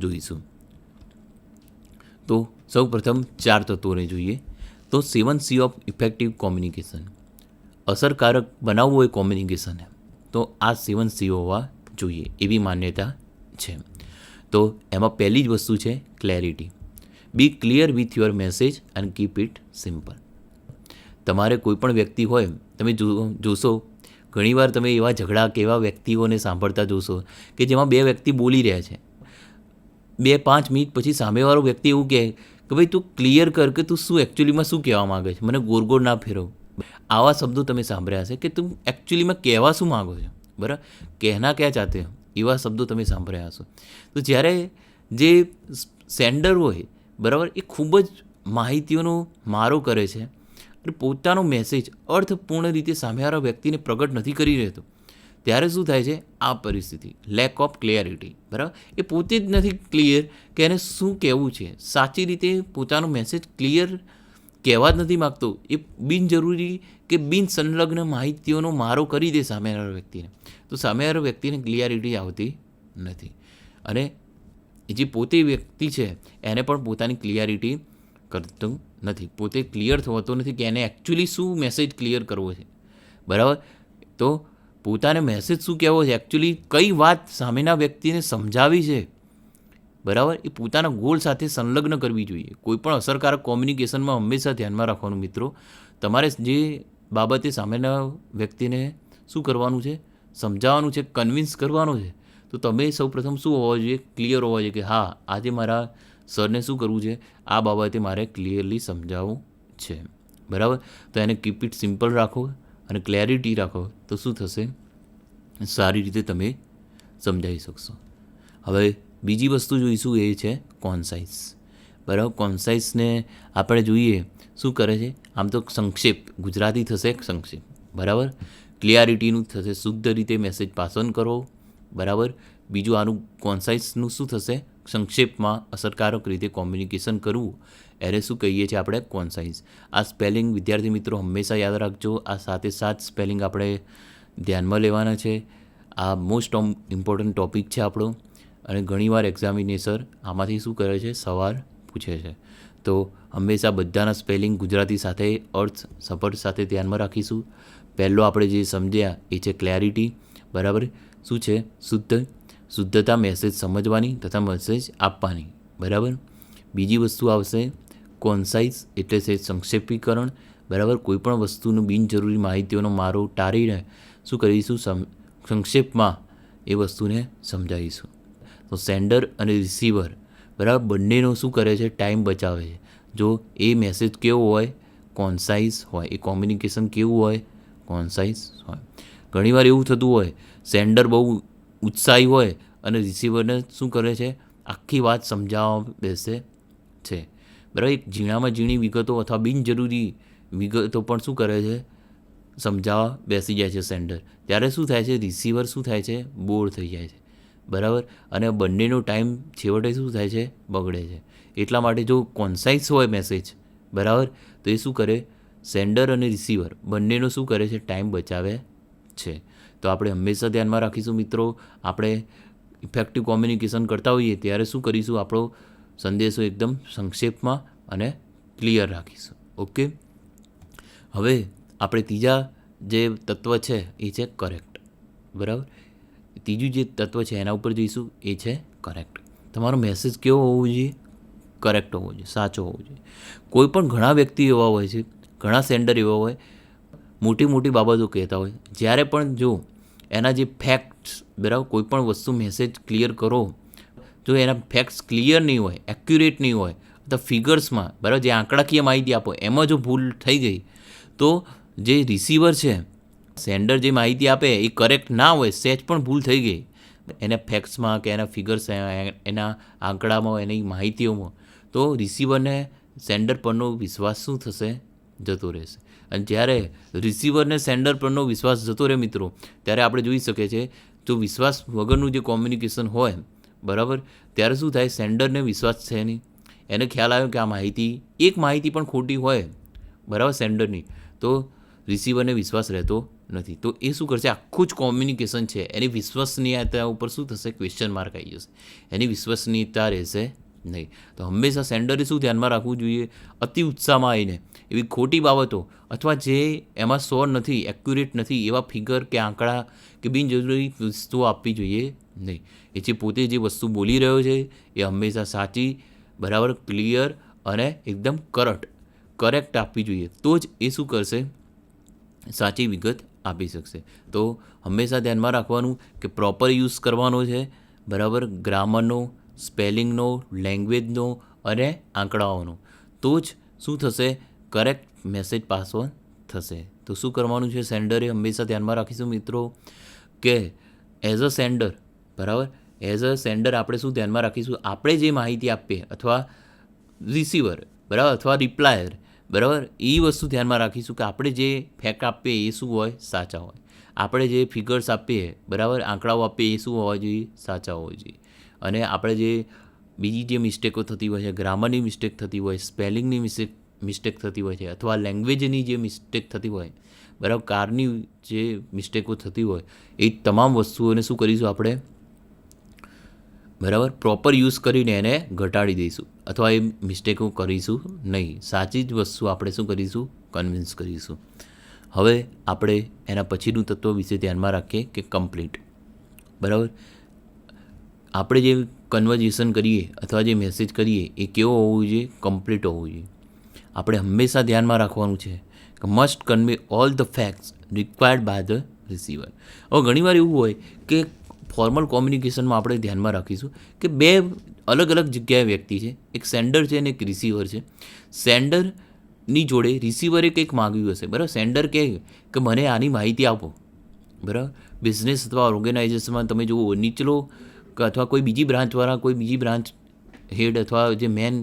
જોઈશું. તો સૌ પ્રથમ 4 તત્વોને જોઈએ. તો 7C ઓફ ઇફેક્ટિવ કોમ્યુનિકેશન, અસરકારક બનાવવું હોય કોમ્યુનિકેશન તો આ 7C હોવા જોઈએ એવી માન્યતા છે. તો એમાં પહેલી જ વસ્તુ છે clarity. Be clear with your message and keep it simple. તમારે કોઈ પણ વ્યક્તિ હોય, તમે જોશો ઘણીવાર તમે એવા ઝઘડા કે એવા વ્યક્તિઓને સાંભળતા જોશો કે જેમાં બે વ્યક્તિ બોલી રહ્યા છે, 2-5 મિનિટ પછી સામેવાળો વ્યક્તિ એવું કહે કે ભાઈ તું ક્લિયર કર કે તું શું એકચ્યુઅલીમાં શું કહેવા માગે છે, મને ગોળ ના ફેરવ. આવા શબ્દો તમે સાંભળ્યા હશે કે તું એકચ્યુઅલીમાં કહેવા શું માગો છો, બરાબર, કહેના ક્યાં ચાહતે હો, એવા શબ્દો તમે સાંભળ્યા હશો. તો જ્યારે જે સેન્ડર હોય, બરાબર, એ ખૂબ જ માહિતીઓનો મારો કરે છે અને પોતાનો મેસેજ અર્થપૂર્ણ રીતે સામેવાળા વ્યક્તિને પ્રગટ નથી કરી રહેતો, ત્યારે શું થાય છે? આ પરિસ્થિતિ, લેક ઓફ ક્લિયરિટી. બરાબર, એ પોતે જ નથી ક્લિયર કે એને શું કહેવું છે, સાચી રીતે પોતાનો મેસેજ ક્લિયર કહેવા જ નથી માગતો, એ બિનજરૂરી કે બિન સંલગ્ન માહિતીઓનો મારો કરી દે સામેવાળા વ્યક્તિને. તો સામેવાળા વ્યક્તિને ક્લિયરિટી આવતી નથી અને જે પોતે વ્યક્તિ છે એને પણ પોતાની ક્લિયરિટી કરતું નથી, પોતે ક્લિયર થતો નથી કે એને એકચ્યુઅલી શું મેસેજ ક્લિયર કરવો છે. બરાબર, તો પોતાને મેસેજ શું કહેવો છે, એકચ્યુઅલી કઈ વાત સામેના વ્યક્તિને સમજાવી છે, બરાબર, એ પોતાના ગોલ સાથે સંલગ્ન કરવી જોઈએ. કોઈ પણ અસરકારક કોમ્યુનિકેશનમાં હંમેશા ધ્યાનમાં રાખવાનું મિત્રો, તમારે જે બાબતે સામેના વ્યક્તિને શું કરવાનું છે, સમજાવવાનું છે, કન્વિન્સ કરવાનું છે, તો તમે સૌપ્રથમ શું હોવા જોઈએ? ક્લિયર હોવા જોઈએ કે હા, આજે મારા સરને શું કરવું છે, આ બાબતે મારે ક્લિયરલી સમજાવવું છે. બરાબર, તો એને કીપ ઇટ સિમ્પલ રાખો અને ક્લેરિટી રાખો તો શું થશે? સારી રીતે તમે સમજાવી શકશો. હવે બીજી વસ્તુ જોઈશું એ છે કોન્સાઇઝ. બરાબર, કોન્સાઇઝને આપણે જોઈએ શું કરે છે, આમ તો સંક્ષેપ, ગુજરાતી થશે સંક્ષેપ. બરાબર, ક્લિયરિટીનું થશે શુદ્ધ રીતે મેસેજ પાસન કરો. બરાબર, બીજું આનું કોન્સાઇઝનું શું થશે? સંક્ષેપમાં અસરકારક રીતે કોમ્યુનિકેશન કરવું, એને શું કહીએ છીએ આપણે? કોન્સાઇઝ. આ સ્પેલિંગ વિદ્યાર્થી મિત્રો હંમેશા યાદ રાખજો, આ 7 સ્પેલિંગ આપણે ધ્યાનમાં લેવાના છે. આ મોસ્ટ ઇમ્પોર્ટન્ટ ટૉપિક છે આપણો અને ઘણીવાર એક્ઝામિનેશર આમાંથી શું કરે છે? સવાલ પૂછે છે. તો હંમેશા બધાના સ્પેલિંગ ગુજરાતી સાથે અર્થ સપોર્ટ સાથે ધ્યાનમાં રાખીશું. પહેલો આપણે જે સમજ્યા એ છે ક્લેરિટી. બરાબર, શું છે? શુદ્ધતા, મેસેજ સમજવાની તથા મેસેજ આપવાની. બરાબર, બીજી વસ્તુ આવશે કોન્સાઇઝ, એટલે છે સંક્ષેપીકરણ. બરાબર, કોઈપણ વસ્તુનું બિનજરૂરી માહિતીઓનો મારો ટાળીને શું કરીશું? સંક્ષેપમાં એ વસ્તુને સમજાવીશું. તો સેન્ડર અને રિસીવર, બરાબર, બંનેનો શું કરે છે? ટાઈમ બચાવે છે. જો એ મેસેજ કેવો હોય? કોન્સાઇઝ હોય. એ કોમ્યુનિકેશન કેવું હોય? કોન્સાઇઝ હોય. ઘણીવાર એવું થતું હોય, સેન્ડર બહુ ઉત્સાહી હોય અને રિસીવરને શું કરે છે? આખી વાત સમજાવવા બેસે છે. બરાબર, એક ઝીણામાં ઝીણી વિગતો અથવા બિનજરૂરી વિગતો પણ શું કરે છે? સમજાવવા બેસી જાય છે સેન્ડર. ત્યારે શું થાય છે? રિસીવર શું થાય છે? બોર થઈ જાય છે. બરાબર, અને બંનેનો ટાઈમ છેવટે શું થાય છે? બગડે છે. એટલા માટે જો કોન્સાઇઝ હોય મેસેજ, બરાબર, તો એ શું કરે? સેન્ડર અને રિસીવર બંનેનો શું કરે છે, ટાઈમ બચાવે છે. તો આપણે હંમેશા ધ્યાનમાં રાખીશું મિત્રો, આપણે ઇફેક્ટિવ કોમ્યુનિકેશન કરતા હોઈએ ત્યારે શું કરીશું, આપણો સંદેશો એકદમ સંક્ષેપમાં અને ક્લિયર રાખીશું. ઓકે, હવે આપણે ત્રીજા જે તત્વ છે એ છે કરેક્ટ. બરાબર, ત્રીજું જે તત્વ છે એના ઉપર જઈશું, એ છે કરેક્ટ. તમારો મેસેજ કેવો હોવો જોઈએ, કરેક્ટ હોવો જોઈએ, સાચો હોવો જોઈએ. કોઈ પણ ઘણા વ્યક્તિ એવા હોય છે, ઘણા સેન્ડર એવા હોય, મોટી મોટી બાબતો કહેતા હોય, જ્યારે પણ જો એના જે ફેક્ટ્સ, બરાબર, કોઈ પણ વસ્તુ મેસેજ ક્લિયર કરો, જો એના ફેક્ટ્સ ક્લિયર નહીં હોય, એક્યુરેટ નહીં હોય, તો ફિગર્સમાં, બરાબર, જે આંકડાકીય માહિતી આપો એમાં જો ભૂલ થઈ ગઈ, તો જે રિસીવર છે, સેન્ડર જે માહિતી આપે એ કરેક્ટ ના હોય, સહેજ પણ ભૂલ થઈ ગઈ એના ફેક્ટ્સમાં કે એના ફિગર્સ, એના આંકડામાં, એની માહિતીઓમાં, તો રિસીવરને સેન્ડર પરનો વિશ્વાસ શું થશે, જતો રહેશે. અને જ્યારે રિસીવરને સેન્ડર પરનો વિશ્વાસ જતો રહે મિત્રો, ત્યારે આપણે જોઈ શકીએ છીએ, જો વિશ્વાસ વગરનું જે કોમ્યુનિકેશન હોય, બરાબર, ત્યારે શું થાય, સેન્ડરને વિશ્વાસ છે નહીં, એને ખ્યાલ આવ્યો કે આ માહિતી, એક માહિતી પણ ખોટી હોય, બરાબર, સેન્ડરની, તો રિસીવરને વિશ્વાસ રહેતો નથી. તો એ શું કરશે, આખું જ કોમ્યુનિકેશન છે એની વિશ્વસનીયતા ઉપર શું થશે, ક્વેશ્ચન માર્ક આવી જશે, એની વિશ્વસનીયતા રહેશે નહીં. તો હંમેશા સેન્ડરે શું ધ્યાનમાં રાખવું જોઈએ, અતિ ઉત્સાહમાં આવીને એવી ખોટી બાબતો અથવા જે એમાં સોર નથી, એક્યુરેટ નથી એવા ફિગર કે આંકડા કે બિનજરૂરી વસ્તુઓ આપવી જોઈએ નહીં. એ જે પોતે જે વસ્તુ બોલી રહ્યો છે એ હંમેશા સાચી, બરાબર, ક્લિયર અને એકદમ કરેક્ટ આપવી જોઈએ. તો જ એ શું કરશે, સાચી વિગત આપી શકશે. તો હંમેશા ધ્યાનમાં રાખવાનું કે પ્રોપર યુઝ કરવાનો છે, બરાબર, ગ્રામરનો, સ્પેલિંગનો, લેંગ્વેજનો અને આંકડાઓનો. તો જ શું થશે, કરેક્ટ મેસેજ પાસ ઓન થશે. તો શું કરવાનું છે, સેન્ડરે હંમેશા ધ્યાનમાં રાખીશું મિત્રો કે એઝ અ સેન્ડર, બરાબર, એઝ અ સેન્ડર આપણે શું ધ્યાનમાં રાખીશું, આપણે જે માહિતી આપીએ અથવા રિસીવર, બરાબર, અથવા રિપ્લાયર, બરાબર, એ વસ્તુ ધ્યાનમાં રાખીશું કે આપણે જે ફેક્ટ આપીએ એ શું હોય, સાચા હોય. આપણે જે ફિગર્સ આપીએ, બરાબર, આંકડાઓ આપીએ એ શું હોવા જોઈએ, સાચા હોવા જોઈએ. અને આપણે જે બીજી જે મિસ્ટેકો થતી હોય છે, ગ્રામરની મિસ્ટેક થતી હોય, સ્પેલિંગની મિસ્ટેક થતી હોય છે, અથવા લેંગ્વેજની જે મિસ્ટેક થતી હોય, બરાબર, કારની જે મિસ્ટેકો થતી હોય, એ તમામ વસ્તુઓને શું કરીશું આપણે, બરાબર, પ્રોપર યુઝ કરીને એને ઘટાડી દઈશું અથવા એ મિસ્ટેકો કરીશું નહીં. સાચી જ વસ્તુ આપણે શું કરીશું, કન્વિન્સ કરીશું. હવે આપણે એના પછીનું તત્વ વિશે ધ્યાનમાં રાખીએ કે કમ્પ્લીટ. બરાબર, આપણે જે કન્વર્ઝેશન કરીએ અથવા જે મેસેજ કરીએ એ કેવો હોવો જોઈએ, કમ્પ્લીટ હોવો જોઈએ. આપણે હંમેશા ધ્યાનમાં રાખવાનું છે કે must convey all the facts required by the receiver. હવે ઘણીવાર એવું હોય કે ફોર્મલ કોમ્યુનિકેશનમાં આપણે ધ્યાનમાં રાખીશું કે બે અલગ અલગ જગ્યાએ વ્યક્તિ છે, એક સેન્ડર છે અને એક રિસીવર છે. સેન્ડરની જોડે રિસીવરે કંઈક માગ્યું હશે, બરાબર, સેન્ડર કહે કે મને આની માહિતી આપો, બરાબર. બિઝનેસ અથવા ઓર્ગેનાઇઝેશનમાં તમે જુઓ, નીચલો અથવા કોઈ બીજી બ્રાન્ચવાળા, કોઈ બીજી બ્રાન્ચ હેડ અથવા જે મેન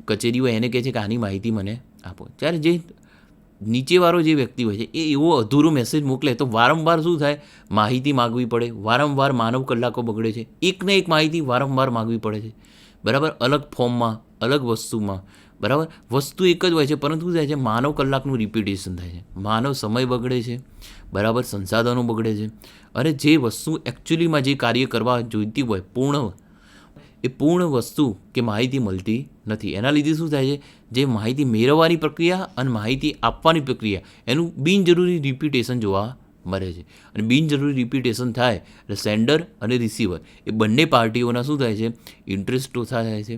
કચેરી હોય એને કહે છે કે આની માહિતી મને આપો. ત્યારે જે નીચેવાળો જે વ્યક્તિ હોય છે એ એવો અધૂરો મેસેજ મોકલે તો વારંવાર શું થાય, માહિતી માગવી પડે, વારંવાર માનવ કલાકો બગડે છે, એકને એક માહિતી વારંવાર માગવી પડે છે, બરાબર, અલગ ફોર્મમાં, અલગ વસ્તુમાં, બરાબર, વસ્તુ એક જ હોય છે પરંતુ શું થાય છે, માનવ કલાકનું રિપીટેશન થાય છે, માનવ સમય બગડે છે, બરાબર, સંસાધનો બગડે છે, અને જે વસ્તુ એકચ્યુઅલીમાં જે કાર્ય કરવા જોઈતી હોય પૂર્ણ વસ્તુ કે માહિતી મળતી નથી. એના લીધે શું થાય છે, જે માહિતી મેળવવાની પ્રક્રિયા અને માહિતી આપવાની પ્રક્રિયા એનું બિનજરૂરી રિપીટેશન જોવા મળે છે. અને બિનજરૂરી રિપીટેશન થાય એટલે સેન્ડર અને રિસીવર એ બંને પાર્ટીઓના શું થાય છે, ઇન્ટરેસ્ટ ઓછા થાય છે,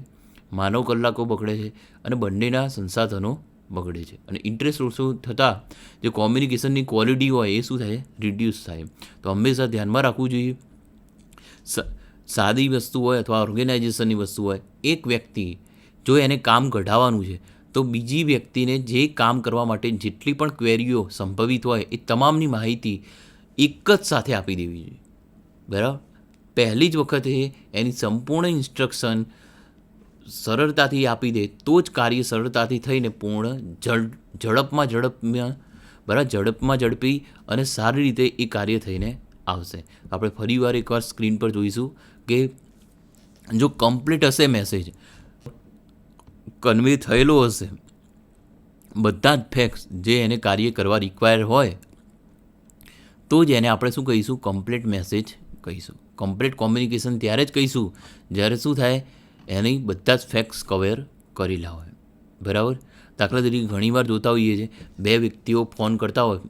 માનવ કલાકો બગડે છે અને બંનેના સંસાધનો બગડે છે. અને ઇન્ટરેસ્ટ ઓછો થતાં જે કોમ્યુનિકેશનની ક્વોલિટી હોય એ શું થાય, રિડ્યુસ થાય. તો હંમેશા ધ્યાનમાં રાખવું જોઈએ, સાદી વસ્તુ હોય અથવા ઓર્ગેનાઇઝેશનની વસ્તુ હોય, એક વ્યક્તિ જો એને કામ કઢાવવાનું છે તો બીજી વ્યક્તિને જે કામ કરવા માટે જેટલી પણ ક્વેરીઓ સંભવિત હોય એ તમામની માહિતી એક જ સાથે આપી દેવી જોઈએ, બરાબર. પહેલી જ વખતે એની સંપૂર્ણ ઇન્સ્ટ્રક્શન સરળતાથી આપી દે તો જ કાર્ય સરળતાથી થઈને પૂર્ણ ઝડપી અને સારી રીતે એ કાર્ય થઈને આવશે. આપણે ફરીવાર એકવાર સ્ક્રીન પર જોઈશું કે જો કમ્પ્લીટ હશે મેસેજ, કન્વે થયેલો હશે, બધા જ ફેક્ટ્સ જે એને કાર્ય કરવા રિક્વાયર હોય તો જ એને આપણે શું કહીશું, કમ્પ્લીટ મેસેજ કહીશું. કમ્પ્લીટ કોમ્યુનિકેશન ત્યારે જ કહીશું જ્યારે શું થાય, એની બધા જ ફેક્ટ્સ કવર કરેલા હોય. બરાબર. દાખલા તરીકે ઘણીવાર જોતા હોઈએ છીએ, બે વ્યક્તિઓ ફોન કરતા હોય,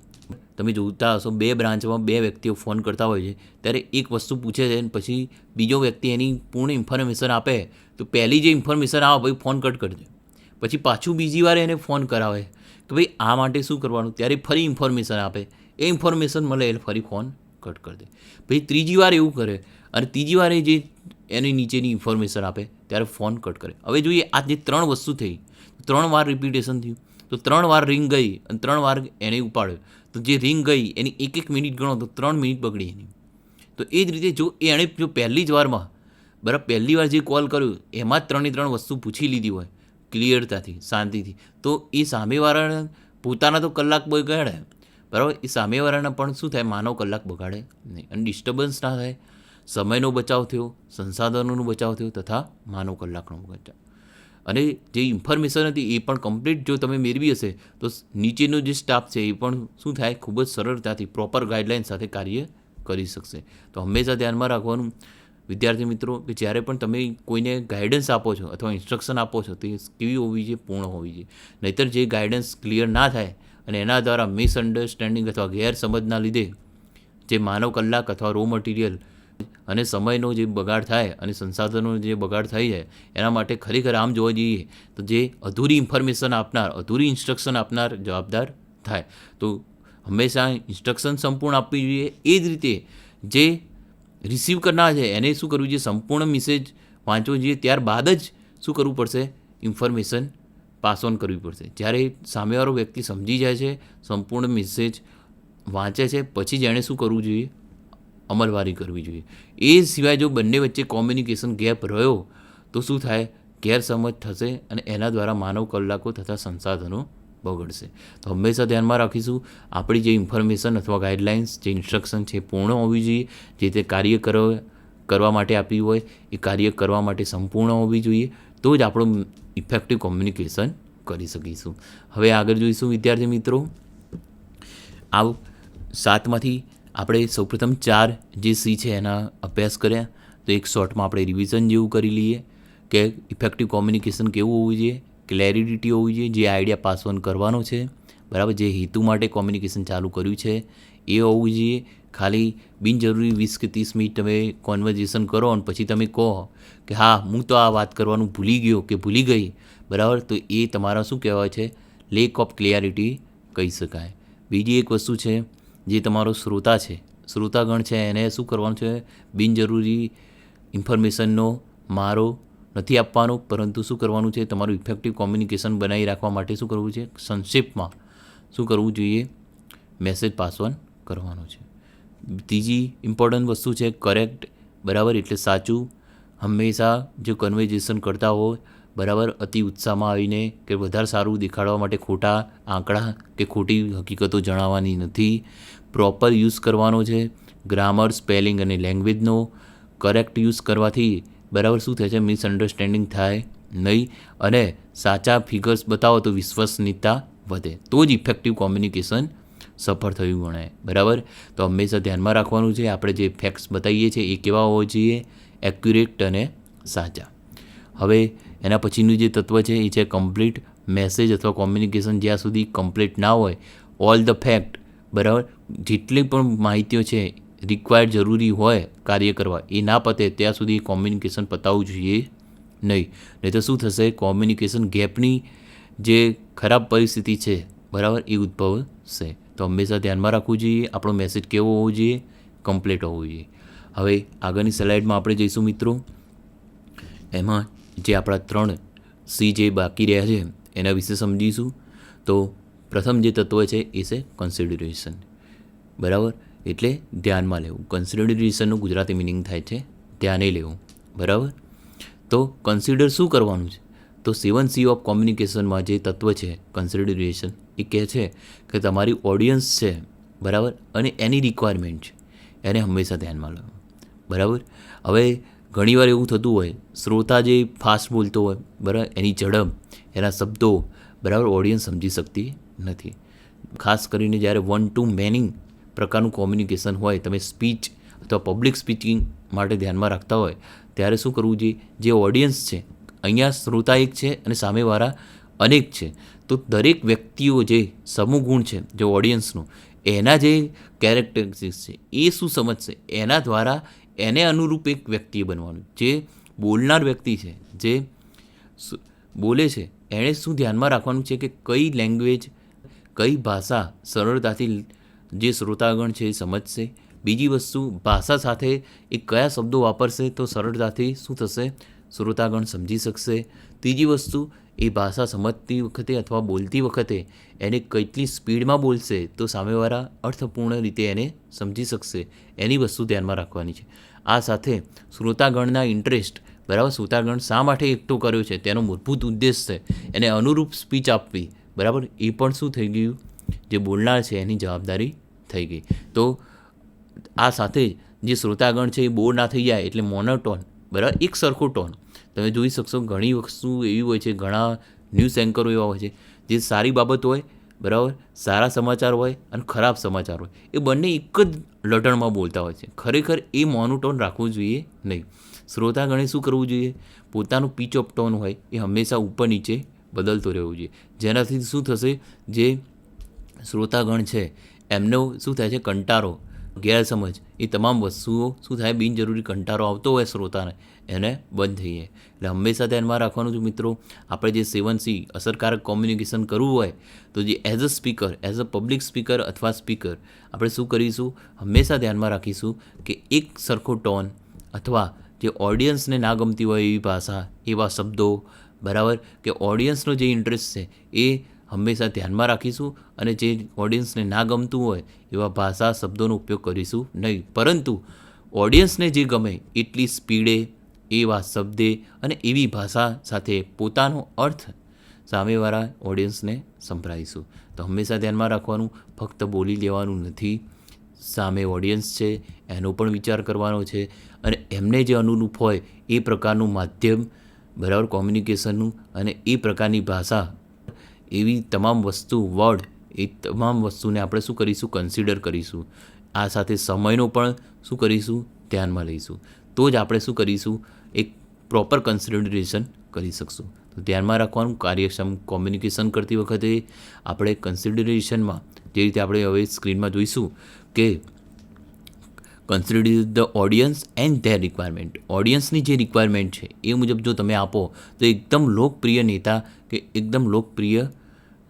તમે જોતા હશો 2 બ્રાન્ચમાં 2 વ્યક્તિઓ ફોન કરતા હોય છે, ત્યારે એક વસ્તુ પૂછે છે અને પછી બીજો વ્યક્તિ એની પૂર્ણ ઇન્ફોર્મેશન આપે, તો પહેલી જે ઇન્ફોર્મેશન આવે ભાઈ ફોન કટ કરજે. પછી પાછું બીજી વાર એને ફોન કરાવે કે ભાઈ આ માટે શું કરવાનું, ત્યારે ફરી ઇન્ફોર્મેશન આપે, એ ઇન્ફોર્મેશન મળે એટલે ફરી ફોન કટ કરી દે. પછી ત્રીજી વાર એવું કરે અને ત્રીજી વાર જે એની નીચેની ઇન્ફોર્મેશન આપે ત્યારે ફોન કટ કરે. હવે જોઈએ આ જે 3 વસ્તુ થઈ, 3 વાર રિપીટેશન થયું, તો 3 વાર રિંગ ગઈ અને 3 વાર એને ઉપાડ્યો, તો જે રિંગ ગઈ એની 1 મિનિટ ગણો તો 3 મિનિટ બગડી એની. તો એ જ રીતે જો પહેલી જ વારમાં બરાબર પહેલી વાર જે કોલ કર્યો એમાં જ 3 વસ્તુ પૂછી લીધી હોય ક્લિયરતાથી, શાંતિથી, તો એ સામેવાળાને પોતાના તો કલાક બગાડે, બરાબર, એ સામેવાળાના પણ શું થાય, માનવ કલાક બગાડે નહીં અને ડિસ્ટર્બન્સ ના થાય, સમયનો બચાવ થયો, સંસાધનોનો બચાવ થયો તથા માનવ કલાકનો બચાવ. અને જે ઇન્ફોર્મેશન હતી એ પણ કમ્પ્લીટ જો તમે મેળવી હશે તો નીચેનો જે સ્ટાફ છે એ પણ શું થાય, ખૂબ જ સરળતાથી પ્રોપર ગાઈડલાઇન સાથે કાર્ય કરી શકશે. તો હંમેશા ધ્યાનમાં રાખવાનું વિદ્યાર્થી મિત્રો કે જ્યારે પણ તમે કોઈને ગાઈડન્સ આપો છો અથવા ઇન્સ્ટ્રક્શન આપો છો તે કેવી હોવી જોઈએ, પૂર્ણ હોવી જોઈએ. નહીંતર જે ગાઈડન્સ ક્લિયર ના થાય અને એના દ્વારા મિસઅન્ડરસ્ટેન્ડિંગ અથવા ગેરસમજના લીધે જે માનવ કલાક અથવા રો મટીરિયલ અને સમયનો જે બગાડ થાય અને સંસાધનોનો જે બગાડ થઈ જાય, એના માટે ખરેખર આમ જોવા જઈએ તો જે અધૂરી ઇન્ફોર્મેશન આપનાર, અધૂરી ઇન્સ્ટ્રક્શન આપનાર જવાબદાર થાય. તો હંમેશા ઇન્સ્ટ્રક્શન સંપૂર્ણ આપવી જોઈએ. એ જ રીતે જે રિસીવ કરનાર છે એને શું કરવું જોઈએ, સંપૂર્ણ મેસેજ વાંચવો જોઈએ, ત્યારબાદ જ શું કરવું પડશે, ઇન્ફોર્મેશન પાસ ઓન કરવી પડશે. જ્યારે સામેવાળો વ્યક્તિ સમજી જાય છે, સંપૂર્ણ મેસેજ વાંચે છે, પછી જ એણે શું કરવું જોઈએ, અમલવારી કરવી જોઈએ. એ સિવાય જો બંને વચ્ચે કોમ્યુનિકેશન ગેપ રહ્યો તો શું થાય, ગેરસમજ થશે અને એના દ્વારા માનવ કલાકો તથા સંસાધનો બગડશે. તો હંમેશા ધ્યાનમાં રાખીશું આપણી જે ઇન્ફોર્મેશન અથવા ગાઈડલાઇન્સ, જે ઇન્સ્ટ્રક્શન છે પૂર્ણ હોવી જોઈએ. જે તે કાર્ય કરવા માટે આપી હોય એ કાર્ય કરવા માટે સંપૂર્ણ હોવી જોઈએ, તો જ આપણું ઇફેક્ટિવ કોમ્યુનિકેશન કરી શકીશું. હવે આગળ જોઈશું વિદ્યાર્થી મિત્રો. આ 7માંથી આપણે સૌપ્રથમ 4 જે સી છે એના અભ્યાસ કર્યા, તો એક શોર્ટમાં આપણે રિવિઝન જેવું કરી લઈએ કે ઇફેક્ટિવ કોમ્યુનિકેશન કેવું હોવું જોઈએ, ક્લેરિટી હોવી જોઈએ, જે આઈડિયા પાસ ઓન કરવાનો છે, બરાબર, જે હેતુ માટે કોમ્યુનિકેશન ચાલુ કર્યું છે એ હોવું જોઈએ. ખાલી બિનજરૂરી 20 કે 30 મિનિટ તમે કોન્વર્ઝેશન કરો અને પછી તમે કહો કે હા હું તો આ વાત કરવાનું ભૂલી ગયો કે ભૂલી ગઈ, બરાબર, તો એ તમારા શું કહેવાય છે, લેક ઓફ ક્લિયરિટી કહી શકાય. બીજી એક વસ્તુ છે, જે તમારો શ્રોતા છે, શ્રોતાગણ છે, એને શું કરવાનું છે, બિનજરૂરી ઇન્ફોર્મેશનનો મારો નથી આપવાનો, પરંતુ શું કરવાનું છે, તમારું ઇફેક્ટિવ કોમ્યુનિકેશન બનાવી રાખવા માટે શું કરવું છે, સંક્ષેપમાં શું કરવું જોઈએ, મેસેજ પાસ ઓન કરવાનો છે. ત્રીજી ઇમ્પોર્ટન્ટ વસ્તુ છે કરેક્ટ, બરાબર, એટલે સાચું. હંમેશા જો કન્વર્ઝેશન કરતા હોય, બરાબર, અતિ ઉત્સાહમાં આવીને કે વધારે સારું દેખાડવા માટે ખોટા આંકડા કે ખોટી હકીકતો જણાવવાની નથી. પ્રોપર યુઝ કરવાનો છે, ગ્રામર, સ્પેલિંગ અને લેંગ્વેજનો કરેક્ટ યુઝ કરવાથી બરાબર શું થાય છે, મિસઅન્ડરસ્ટેન્ડિંગ થાય નહીં અને સાચા ફિગર્સ બતાવો તો વિશ્વસનીયતા વધે, તો જ ઇફેક્ટિવ કોમ્યુનિકેશન સફળ થયું ગણાય. બરાબર. તો હંમેશા ધ્યાનમાં રાખવાનું છે આપણે જે ફેક્ટ્સ બતાવીએ છીએ એ કેવા હોવા જોઈએ, એક્યુરેટ અને સાચા. હવે એના પછીનું જે તત્વ છે એ છે કમ્પ્લીટ મેસેજ અથવા કોમ્યુનિકેશન. જ્યાં સુધી કમ્પ્લીટ ના હોય, ઓલ ધ ફેક્ટ, બરાબર, જેટલી પણ માહિતીઓ છે રિક્વાયર્ડ જરૂરી હોય કાર્ય કરવા એ ના પતે ત્યાં સુધી કોમ્યુનિકેશન પતાવવું જોઈએ નહીં તો શું થશે, કોમ્યુનિકેશન ગેપની જે ખરાબ પરિસ્થિતિ છે, બરાબર, એ ઉદ્ભવશે. તો હંમેશા ધ્યાનમાં રાખવું જોઈએ આપણો મેસેજ કેવો હોવો જોઈએ, કમ્પ્લીટ હોવો જોઈએ. હવે આગળની સ્લાઇડમાં આપણે જઈશું મિત્રો. એમાં જે આપણા 3 સી જે બાકી રહ્યા છે એના વિશે સમજીશું. તો પ્રથમ જે તત્વ છે એ છે કન્સિડરેશન, બરાબર, એટલે ધ્યાનમાં લેવું. કન્સિડરેશનનું ગુજરાતી મિનિંગ થાય છે ધ્યાને લેવું, બરાબર. તો કન્સિડર શું કરવાનું છે, તો 7C ઓફ કોમ્યુનિકેશનમાં જે તત્વ છે કન્સિડરેશન, એ કહે છે કે તમારી ઓડિયન્સ છે, બરાબર, અને એની રિક્વાયરમેન્ટ છે એને હંમેશા ધ્યાનમાં લેવું, બરાબર. હવે ઘણીવાર એવું થતું હોય શ્રોતા જે ફાસ્ટ બોલતો હોય, બરાબર, એની ઝડપ, એના શબ્દો, બરાબર ઓડિયન્સ સમજી શકતી નથી. ખાસ કરીને જ્યારે 1 to many પ્રકારનું કોમ્યુનિકેશન હોય, તમે સ્પીચ અથવા પબ્લિક સ્પીચિંગ માટે ધ્યાનમાં રાખતા હોય ત્યારે શું કરવું જોઈએ? જે ઓડિયન્સ છે, અહીંયા શ્રોતા એક છે અને સામેવાળા અનેક છે, તો દરેક વ્યક્તિઓ જે સમૂહ ગુણ છે જે ઓડિયન્સનું, એના જે કેરેક્ટરિસ્ટિક્સ છે એ શું સમજશે, એના દ્વારા એને અનુરૂપ એક વ્યક્તિએ બનવાનું. જે બોલનાર વ્યક્તિ છે, જે બોલે છે, એણે શું ધ્યાનમાં રાખવાનું છે કે કઈ લેંગ્વેજ, કઈ ભાષા સરળતાથી જે શ્રોતાગણ છે એ સમજશે. બીજી વસ્તુ, ભાષા સાથે એ કયા શબ્દો વાપરશે તો સરળતાથી શું થશે, શ્રોતાગણ સમજી શકશે. ત્રીજી વસ્તુ, એ ભાષા સમજતી વખતે અથવા બોલતી વખતે એને કેટલી સ્પીડમાં બોલશે તો સામેવાળા અર્થપૂર્ણ રીતે એને સમજી શકશે, એની વસ્તુ ધ્યાનમાં રાખવાની છે. આ સાથે શ્રોતાગણના ઇન્ટરેસ્ટ, બરાબર, શ્રોતાગણ શા માટે એકઠો કર્યો છે તેનો મૂળભૂત ઉદ્દેશ છે, એને અનુરૂપ સ્પીચ આપવી, બરાબર, એ પણ શું થઈ ગયું, જે બોલનાર છે એની જવાબદારી થઈ ગઈ. તો આ સાથે જે શ્રોતાગણ છે એ બોર ના થઈ જાય એટલે મોનોટોન, બરાબર, એક સરખો ટોન. તમે જોઈ શકશો ઘણી વસ્તુ એવી હોય છે, ઘણા ન્યૂઝ એન્કરો એવા હોય છે જે સારી બાબત હોય, બરાબર, સારા સમાચાર હોય અને ખરાબ સમાચાર હોય, એ બંને એક જ લટણમાં બોલતા હોય છે. ખરેખર એ મોનોટોન રાખવું જોઈએ નહીં. શ્રોતાગણે શું કરવું જોઈએ? પોતાનું પીચ ઓફ ટોન હોય એ હંમેશા ઉપર નીચે બદલતો રહેવું જોઈએ. જેનાથી શું થશે, જે શ્રોતાગણ છે એમનો શું થાય છે, કંટારો, ગેરસમજ, એ તમામ વસ્તુઓ શું થાય, બિનજરૂરી કંટારો આવતો હોય શ્રોતાને, એને બંધ થઈ જાય. એટલે હંમેશા ધ્યાનમાં રાખવાનું છે મિત્રો, આપણે જે 7C અસરકારક કોમ્યુનિકેશન કરવું હોય તો જે as a speaker, as a public speaker અથવા સ્પીકર, આપણે શું કરીશું, હંમેશા ધ્યાનમાં રાખીશું કે એક સરખો ટોન અથવા જે ઓડિયન્સને ના ગમતી હોય એવી ભાષા, એવા શબ્દો, બરાબર, કે ઓડિયન્સનો જે ઇન્ટરેસ્ટ છે એ હંમેશા ધ્યાનમાં રાખીશું, અને જે ઓડિયન્સને ના ગમતું હોય એવા ભાષા શબ્દોનો ઉપયોગ કરીશું નહીં. પરંતુ ઓડિયન્સને જે ગમે એટલી સ્પીડે, એવા શબ્દે અને એવી ભાષા સાથે પોતાનો અર્થ સામેવાળા ઓડિયન્સને સંભળાવીશું. તો હંમેશા ધ્યાનમાં રાખવાનું, ફક્ત બોલી લેવાનું નથી, સામે ઓડિયન્સ છે એનો પણ વિચાર કરવાનો છે, અને એમને જે અનુરૂપ હોય એ પ્રકારનું માધ્યમ, બરાબર, કોમ્યુનિકેશનનું, અને એ પ્રકારની ભાષા, એવી તમામ વસ્તુ, વર્ડ, એ તમામ વસ્તુને આપણે શું કરીશું, કન્સિડર કરીશું. આ સાથે સમયનો પણ શું કરીશું, ધ્યાનમાં લઈશું. તો જ આપણે શું કરીશું, એક પ્રોપર કન્સિડરેશન કરી શકશું. તો ધ્યાનમાં રાખવાનું, કાર્યક્ષમ કોમ્યુનિકેશન કરતી વખતે આપણે કન્સિડરેશનમાં, જે રીતે આપણે હવે સ્ક્રીનમાં જોઈશું કે consider the audience and their requirement. ઓડિયન્સની જે રિક્વાયરમેન્ટ છે એ મુજબ જો તમે આપો તો એકદમ લોકપ્રિય નેતા કે એકદમ લોકપ્રિય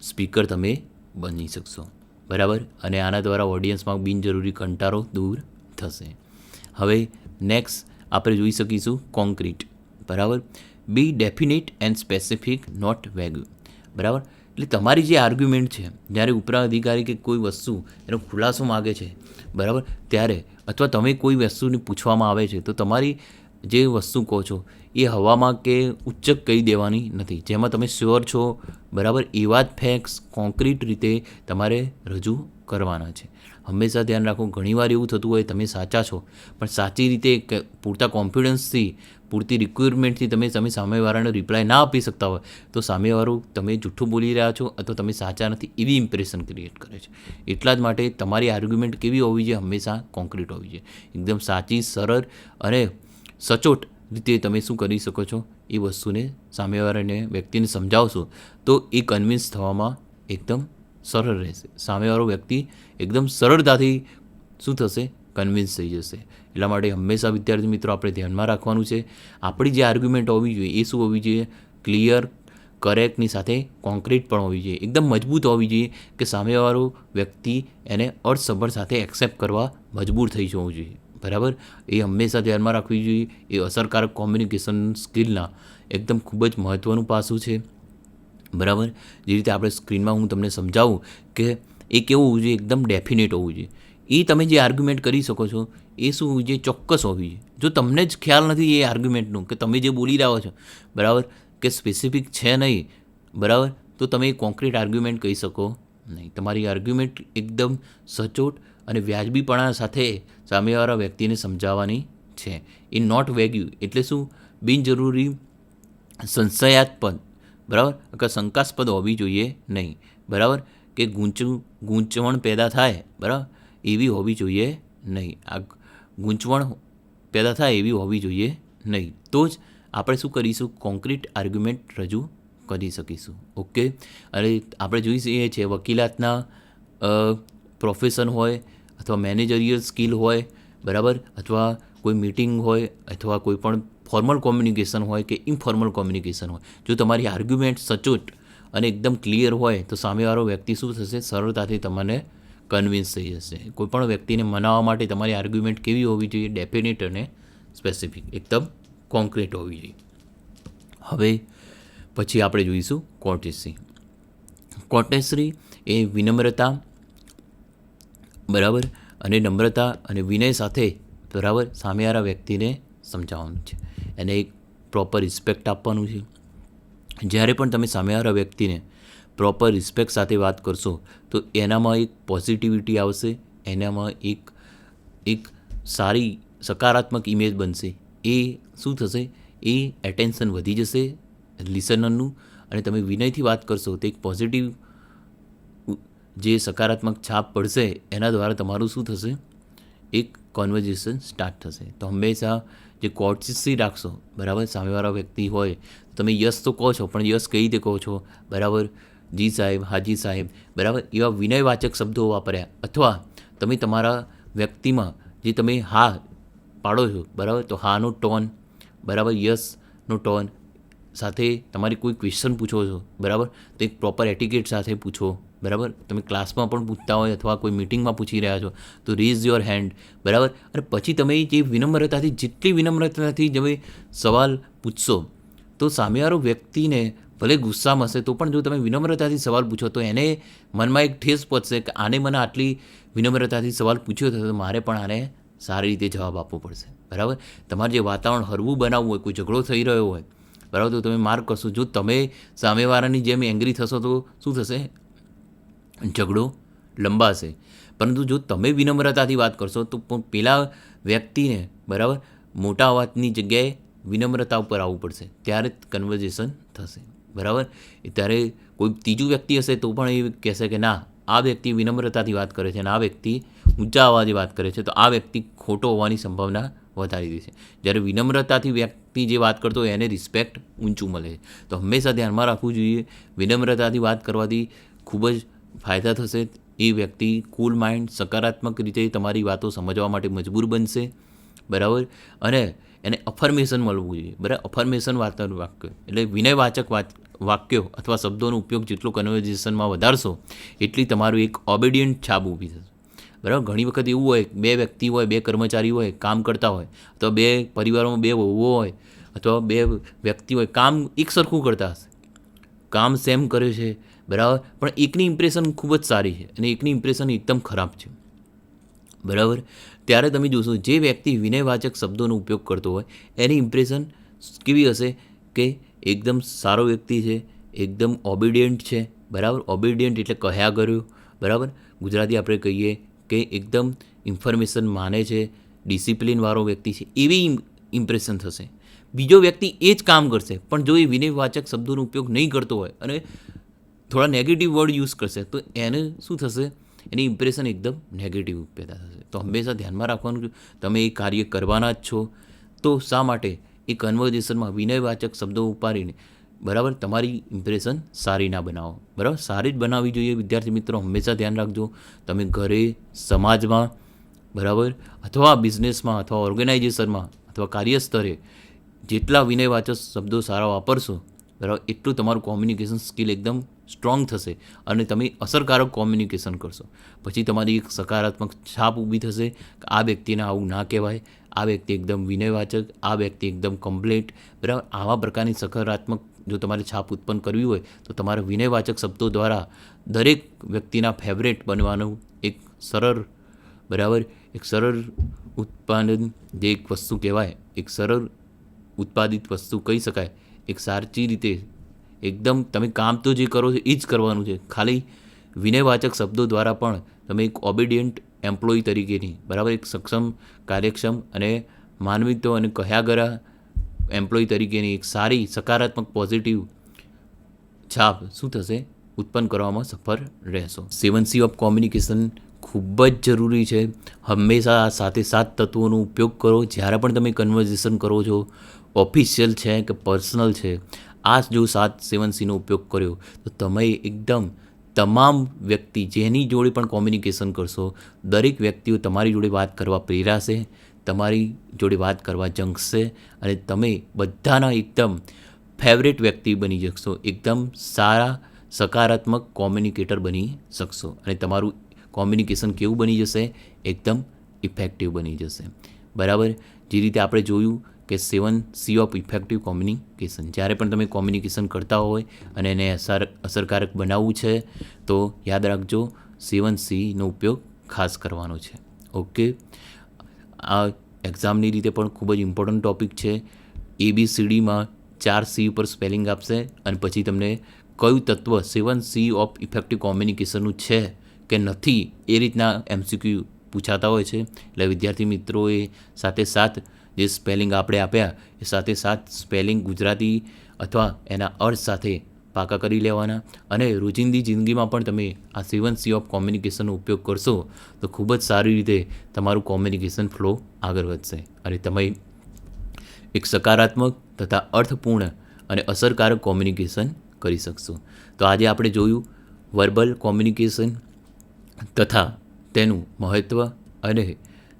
સ્પીકર તમે બની શકશો, બરાબર. અને આના દ્વારા ઓડિયન્સમાં બિનજરૂરી કંટારો દૂર થશે. હવે નેક્સ્ટ આપણે જોઈ શકીશું કોન્ક્રીટ, બરાબર. બી ડેફિનેટ એન્ડ સ્પેસિફિક, નોટ વેગ, બરાબર. એટલે તમારી જે આર્ગ્યુમેન્ટ છે, જ્યારે ઉપરા અધિકારી કે કોઈ વસ્તુ એનો ખુલાસો માગે છે, બરાબર, ત્યારે અથવા તમે કોઈ વસ્તુને પૂછવામાં આવે છે તો તમારી જે વસ્તુ કહો છો એ હવામાં કે ઉચ્ચક કહી દેવાની નથી. જેમાં તમે શ્યોર છો, બરાબર, એવા જ ફેક્ટ્સ કોન્ક્રીટ રીતે તમારે રજૂ કરવાના છે. હંમેશા ધ્યાન રાખો, ઘણીવાર એવું થતું હોય તમે સાચા છો, પણ સાચી રીતે પૂરતા કોન્ફિડન્સથી, પૂરતી રિક્વાયરમેન્ટથી તમે સામેવાળાને રિપ્લાય ના આપી શકતા હોય તો સામેવાળું તમે જૂઠું બોલી રહ્યા છો અથવા તમે સાચા નથી એવી ઇમ્પ્રેશન ક્રિએટ કરે છે. એટલા જ માટે તમારી આર્ગ્યુમેન્ટ કેવી હોવી જોઈએ, હંમેશા કોન્ક્રીટ હોવી જોઈએ. એકદમ સાચી, સરળ અને સચોટ રીતે તમે શું કરી શકો છો, એ વસ્તુને સામેવાળાને વ્યક્તિને સમજાવશો તો એ કન્વિન્સ થવામાં એકદમ સરળ રહેશે. સામેવાળો વ્યક્તિ એકદમ સરળતાથી શું થશે, કન્વિન્સ થઈ જશે. એટલા માટે હંમેશા વિદ્યાર્થી મિત્રો આપણે ધ્યાનમાં રાખવાનું છે, આપણી જે આર્ગ્યુમેન્ટ હોવી જોઈએ એ શું હોવી જોઈએ, ક્લિયર, કરેક્ટની સાથે કોન્ક્રીટ પણ હોવી જોઈએ, એકદમ મજબૂત હોવી જોઈએ કે સામેવાળો વ્યક્તિ એને અર્થસભર સાથે એક્સેપ્ટ કરવા મજબૂર થઈ જવું જોઈએ, બરાબર. એ હંમેશા ધ્યાનમાં રાખવી જોઈએ. એ અસરકારક કોમ્યુનિકેશન સ્કિલના એકદમ ખૂબ જ મહત્ત્વનું પાસું છે, બરાબર. જે રીતે આપણે સ્ક્રીનમાં હું તમને સમજાવું કે એ કેવું હોવું જોઈએ, એકદમ ડેફિનેટ હોવું જોઈએ. એ તમે જે આર્ગ્યુમેન્ટ કરી શકો છો એ શું હોવું જોઈએ, ચોક્કસ હોવી જોઈએ. જો તમને જ ખ્યાલ નથી એ આર્ગ્યુમેન્ટનું કે તમે જે બોલી રહ્યા છો, બરાબર, કે સ્પેસિફિક છે નહીં, બરાબર, તો તમે એ કોન્ક્રીટ આર્ગ્યુમેન્ટ કહી શકો નહીં. તમારી આર્ગ્યુમેન્ટ એકદમ સચોટ અને વ્યાજબીપણા સાથે સામેવાળા વ્યક્તિને સમજાવવાની છે. એ નોટ વેગ્યુ એટલે શું, બિનજરૂરી સંશયાસ્પદ બરાબર, કે શંકાસ્પદ હોવી જોઈએ નહીં, બરાબર, કે ગૂંચવણ પેદા થાય, બરાબર, એવી હોવી જોઈએ નહીં. આ ગૂંચવણ પેદા થાય એવી હોવી જોઈએ નહીં, તો જ આપણે શું કરીશું, કોન્ક્રીટ આર્ગ્યુમેન્ટ રજૂ કરી શકીશું. ઓકે, અને આપણે જોઈ શકીએ છીએ વકીલાતના પ્રોફેશન હોય અથવા મેનેજરિયલ સ્કિલ હોય, બરાબર, અથવા કોઈ મીટિંગ હોય અથવા કોઈ પણ ફોર્મલ કોમ્યુનિકેશન હોય કે ઇનફોર્મલ કોમ્યુનિકેશન હોય, જો તમારી આર્ગ્યુમેન્ટ સચોટ અને એકદમ ક્લિયર હોય તો સામેવાળો વ્યક્તિ શું થશે, સરળતાથી તમને કન્વિન્સ થઈ જશે. કોઈ પણ વ્યક્તિને મનાવવા માટે તમારી આર્ગ્યુમેન્ટ કેવી હોવી જોઈએ, ડેફિનેટ અને સ્પેસિફિક, એકદમ કોન્ક્રીટ હોવી જોઈએ. હવે પછી આપણે જોઈશું કોર્ટેસી. કોર્ટેસી એ વિનમ્રતા, બરાબર, અને નમ્રતા અને વિનય સાથે, બરાબર, સામેવાળા વ્યક્તિને સમજાવવાનું છે, એને એક પ્રોપર રિસ્પેક્ટ આપવાનું છે. જ્યારે પણ તમે સામેવાળા વ્યક્તિને પ્રોપર રિસ્પેક્ટ સાથે વાત કરશો તો એનામાં એક પોઝિટિવિટી આવશે, એનામાં એક સારી સકારાત્મક ઇમેજ બનશે. એ શું થશે, એ એટેન્શન વધી જશે લિસનરનું, અને તમે વિનયથી વાત કરશો તો એક પોઝિટિવ જે સકારાત્મક છાપ પડશે, એના દ્વારા તમારું શું થશે, એક કોન્વર્ઝેશન સ્ટાર્ટ થશે. તો હંમેશા જે કોર્ટેસી રાખશો, બરાબર, સામેવાળા વ્યક્તિ હોય તમે યસ તો કહો છો, પણ યસ કઈ રીતે કહો છો, બરાબર, જી સાહેબ, હાજી સાહેબ, બરાબર, એવા વિનયવાચક શબ્દો વાપર્યા, અથવા તમે તમારા વ્યક્તિમાં જે તમે હા પાડો છો, બરાબર, તો હાનો ટોન, બરાબર, યસનો ટોન સાથે તમારી કોઈ ક્વેશ્ચન પૂછો છો, બરાબર, તો એક પ્રોપર એટિકેટ સાથે પૂછો, બરાબર. તમે ક્લાસમાં પણ પૂછતા હોય અથવા કોઈ મિટિંગમાં પૂછી રહ્યા છો તો રેઝ યોર હેન્ડ, બરાબર, અને પછી તમે જે વિનમ્રતાથી, જેટલી વિનમ્રતાથી તમે સવાલ પૂછશો તો સામેવાળો વ્યક્તિને ભલે ગુસ્સામાં હશે તો પણ જો તમે વિનમ્રતાથી સવાલ પૂછો તો એને મનમાં એક ઠેસ પહોંચશે કે આને મને આટલી વિનમ્રતાથી સવાલ પૂછ્યો હતો તો મારે પણ આને સારી રીતે જવાબ આપવો પડશે, બરાબર. તમારે જે વાતાવરણ હળવું બનાવવું હોય, કોઈ ઝઘડો થઈ રહ્યો હોય, બરાબર, તો તમે માર્ક કરશો. જો તમે સામેવાળાની જેમ એંગ્રી થશો તો શું થશે, ઝઘડો લંબાશે. પરંતુ જો તમે વિનમ્રતાથી વાત કરશો તો પેલા વ્યક્તિને, બરાબર, મોટા અવાજની જગ્યાએ વિનમ્રતા ઉપર આવવું પડશે, ત્યારે કન્વર્ઝેશન થશે, બરાબર. ત્યારે કોઈ ત્રીજું વ્યક્તિ હશે તો પણ એ કહેશે કે ના, આ વ્યક્તિ વિનમ્રતાથી વાત કરે છે અને આ વ્યક્તિ ઊંચા અવાજે વાત કરે છે, તો આ વ્યક્તિ ખોટો હોવાની સંભાવના વધારી દે છે. જ્યારે વિનમ્રતાથી વ્યક્તિ જે વાત કરતો હોય એને રિસ્પેક્ટ ઊંચું મળે છે. તો હંમેશા ધ્યાનમાં રાખવું જોઈએ, વિનમ્રતાથી વાત કરવાથી ખૂબ જ ફાયદા થશે. એ વ્યક્તિ કૂલ માઇન્ડ, સકારાત્મક રીતે તમારી વાતો સમજવા માટે મજબૂર બનશે, બરાબર, અને એને અફર્મેશન મળવું જોઈએ, બરાબર. અફર્મેશન વાક્ય એટલે વિનયવાચક વાક્યો અથવા શબ્દોનો ઉપયોગ જેટલો કન્વર્ઝેશનમાં વધારશો એટલી તમારું એક ઓબિડિયન્ટ છાપ ઊભી થશે, બરાબર. ઘણી વખત એવું હોય, બે વ્યક્તિ હોય, બે કર્મચારી હોય, કામ કરતા હોય, અથવા બે પરિવારોમાં બે વહુઓ હોય અથવા બે વ્યક્તિ હોય, કામ એક સરખું કરતા હશે, કામ સેમ કરે છે, બરાબર, પણ એકની ઇમ્પ્રેશન ખૂબ જ સારી છે અને એકની ઇમ્પ્રેશન એકદમ ખરાબ છે, બરાબર. ત્યારે તમે જોશો જે વ્યક્તિ વિનયવાચક શબ્દોનો ઉપયોગ કરતો હોય એની ઇમ્પ્રેશન કેવી હશે કે એકદમ સારો વ્યક્તિ છે, એકદમ ઓબિડિયન્ટ છે, બરાબર. ઓબિડિયન્ટ એટલે કહ્યા કર્યું, બરાબર. ગુજરાતી આપણે કહીએ કે એકદમ ઇન્ફોર્મેશન માને છે, ડિસિપ્લિનવાળો વ્યક્તિ છે, એવી ઇમ્પ્રેશન થશે. બીજો વ્યક્તિ એ જ કામ કરશે પણ જો એ વિનયવાચક શબ્દોનો ઉપયોગ નહીં કરતો હોય અને થોડા નેગેટિવ વર્ડ યુઝ કરશે તો એને શું થશે, એની ઇમ્પ્રેશન એકદમ નેગેટિવ પેદા થશે. તો હંમેશા ધ્યાનમાં રાખવાનું છે, તમે એ કાર્ય કરવાના જ છો તો શા માટે એ કન્વર્ઝેશનમાં વિનયવાચક શબ્દો ઉપાડીને, બરાબર, તમારી ઇમ્પ્રેશન સારી ના બનાવો, બરાબર. સારી જ બનાવવી જોઈએ. વિદ્યાર્થી મિત્રો હંમેશા ધ્યાન રાખજો, તમે ઘરે, સમાજમાં, બરાબર, અથવા બિઝનેસમાં અથવા ઓર્ગેનાઇઝેશનમાં અથવા કાર્યસ્તરે જેટલા વિનયવાચક શબ્દો સારા વાપરશો, બરાબર, એટલું તમારું કોમ્યુનિકેશન સ્કિલ એકદમ સ્ટ્રોંગ થશે અને તમે અસરકારક કોમ્યુનિકેશન કરશો. પછી તમારી એક સકારાત્મક છાપ ઊભી થશે કે આ વ્યક્તિને આવું ના કહેવાય, આ વ્યક્તિ એકદમ વિનયવાચક, આ વ્યક્તિ એકદમ કમ્પ્લીટ, બરાબર. આવા પ્રકારની સકારાત્મક જો તમારે છાપ ઉત્પન્ન કરવી હોય તો તમારા વિનયવાચક શબ્દો દ્વારા દરેક વ્યક્તિના ફેવરેટ બનવાનું એક સરળ, બરાબર, એક સરળ ઉત્પાદન, જે એક વસ્તુ કહેવાય, એક સરળ ઉત્પાદિત વસ્તુ કહી શકાય, એક સાચી રીતે એકદમ તમે કામ તો જે કરો છો એ જ કરવાનું છે, ખાલી વિનયવાચક શબ્દો દ્વારા પણ તમે એક ઓબિડિયન્ટ એમ્પ્લોયી તરીકેની, બરાબર, એક સક્ષમ, કાર્યક્ષમ અને માનવીત્વ અને કહ્યા ગયા એમ્પ્લોયી તરીકેની એક સારી સકારાત્મક પોઝિટિવ છાપ શું થશે ઉત્પન્ન કરવામાં સફળ રહેશો. 7C ઓફ કોમ્યુનિકેશન ખૂબ જ જરૂરી છે. હંમેશા આ સાથે 7 તત્વોનો ઉપયોગ કરો જ્યારે પણ તમે કન્વર્ઝેશન કરો છો, ઓફિશિયલ છે કે પર્સનલ છે. આ જો 7-7Cનો ઉપયોગ કર્યો તો તમે એકદમ તમામ વ્યક્તિ જેની જોડે પણ કોમ્યુનિકેશન કરશો, દરેક વ્યક્તિઓ તમારી જોડે વાત કરવા પ્રેરાશે, તમારી જોડે વાત કરવા જંકશે અને તમે બધાના એકદમ ફેવરેટ વ્યક્તિ બની શકશો. એકદમ સારા સકારાત્મક કોમ્યુનિકેટર બની શકશો અને તમારું કોમ્યુનિકેશન કેવું બની જશે? એકદમ ઇફેક્ટિવ બની જશે. બરાબર. જે રીતે આપણે જોયું કે 7C ઓફ ઇફેક્ટિવ કોમ્યુનિકેશન, જ્યારે પણ તમે કોમ્યુનિકેશન કરતા હોય અને એને અસરકારક બનાવવું છે તો યાદ રાખજો 7Cનો ઉપયોગ ખાસ કરવાનો છે. ઓકે. આ એક્ઝામની રીતે પણ ખૂબ જ ઇમ્પોર્ટન્ટ ટૉપિક છે. ABCDમાં 4C ઉપર સ્પેલિંગ આપશે અને પછી તમને કયું તત્વ 7C ઓફ ઇફેક્ટિવ કોમ્યુનિકેશનનું છે કે નથી એ રીતના MCQ પૂછાતા હોય છે. એટલે વિદ્યાર્થી મિત્રોએ સાથે સાથ જે સ્પેલિંગ આપણે આપ્યા એ સાથે સાથ સ્પેલિંગ ગુજરાતી અથવા એના અર્થ સાથે પાકા કરી લેવાના અને રોજિંદી જિંદગીમાં પણ તમે આ 7C ઓફ કોમ્યુનિકેશનનો ઉપયોગ કરશો તો ખૂબ જ સારી રીતે તમારું કોમ્યુનિકેશન ફ્લો આગળ વધશે અને તમે એક સકારાત્મક તથા અર્થપૂર્ણ અને અસરકારક કોમ્યુનિકેશન કરી શકશો. તો આજે આપણે જોયું વર્બલ કોમ્યુનિકેશન તથા તેનું મહત્ત્વ અને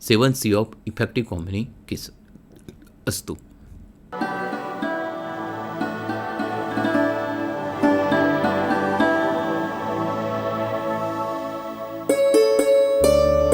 7C ઓફ ઇફેક્ટિવ કોમ્યુનિકેશન. અસ્તુ.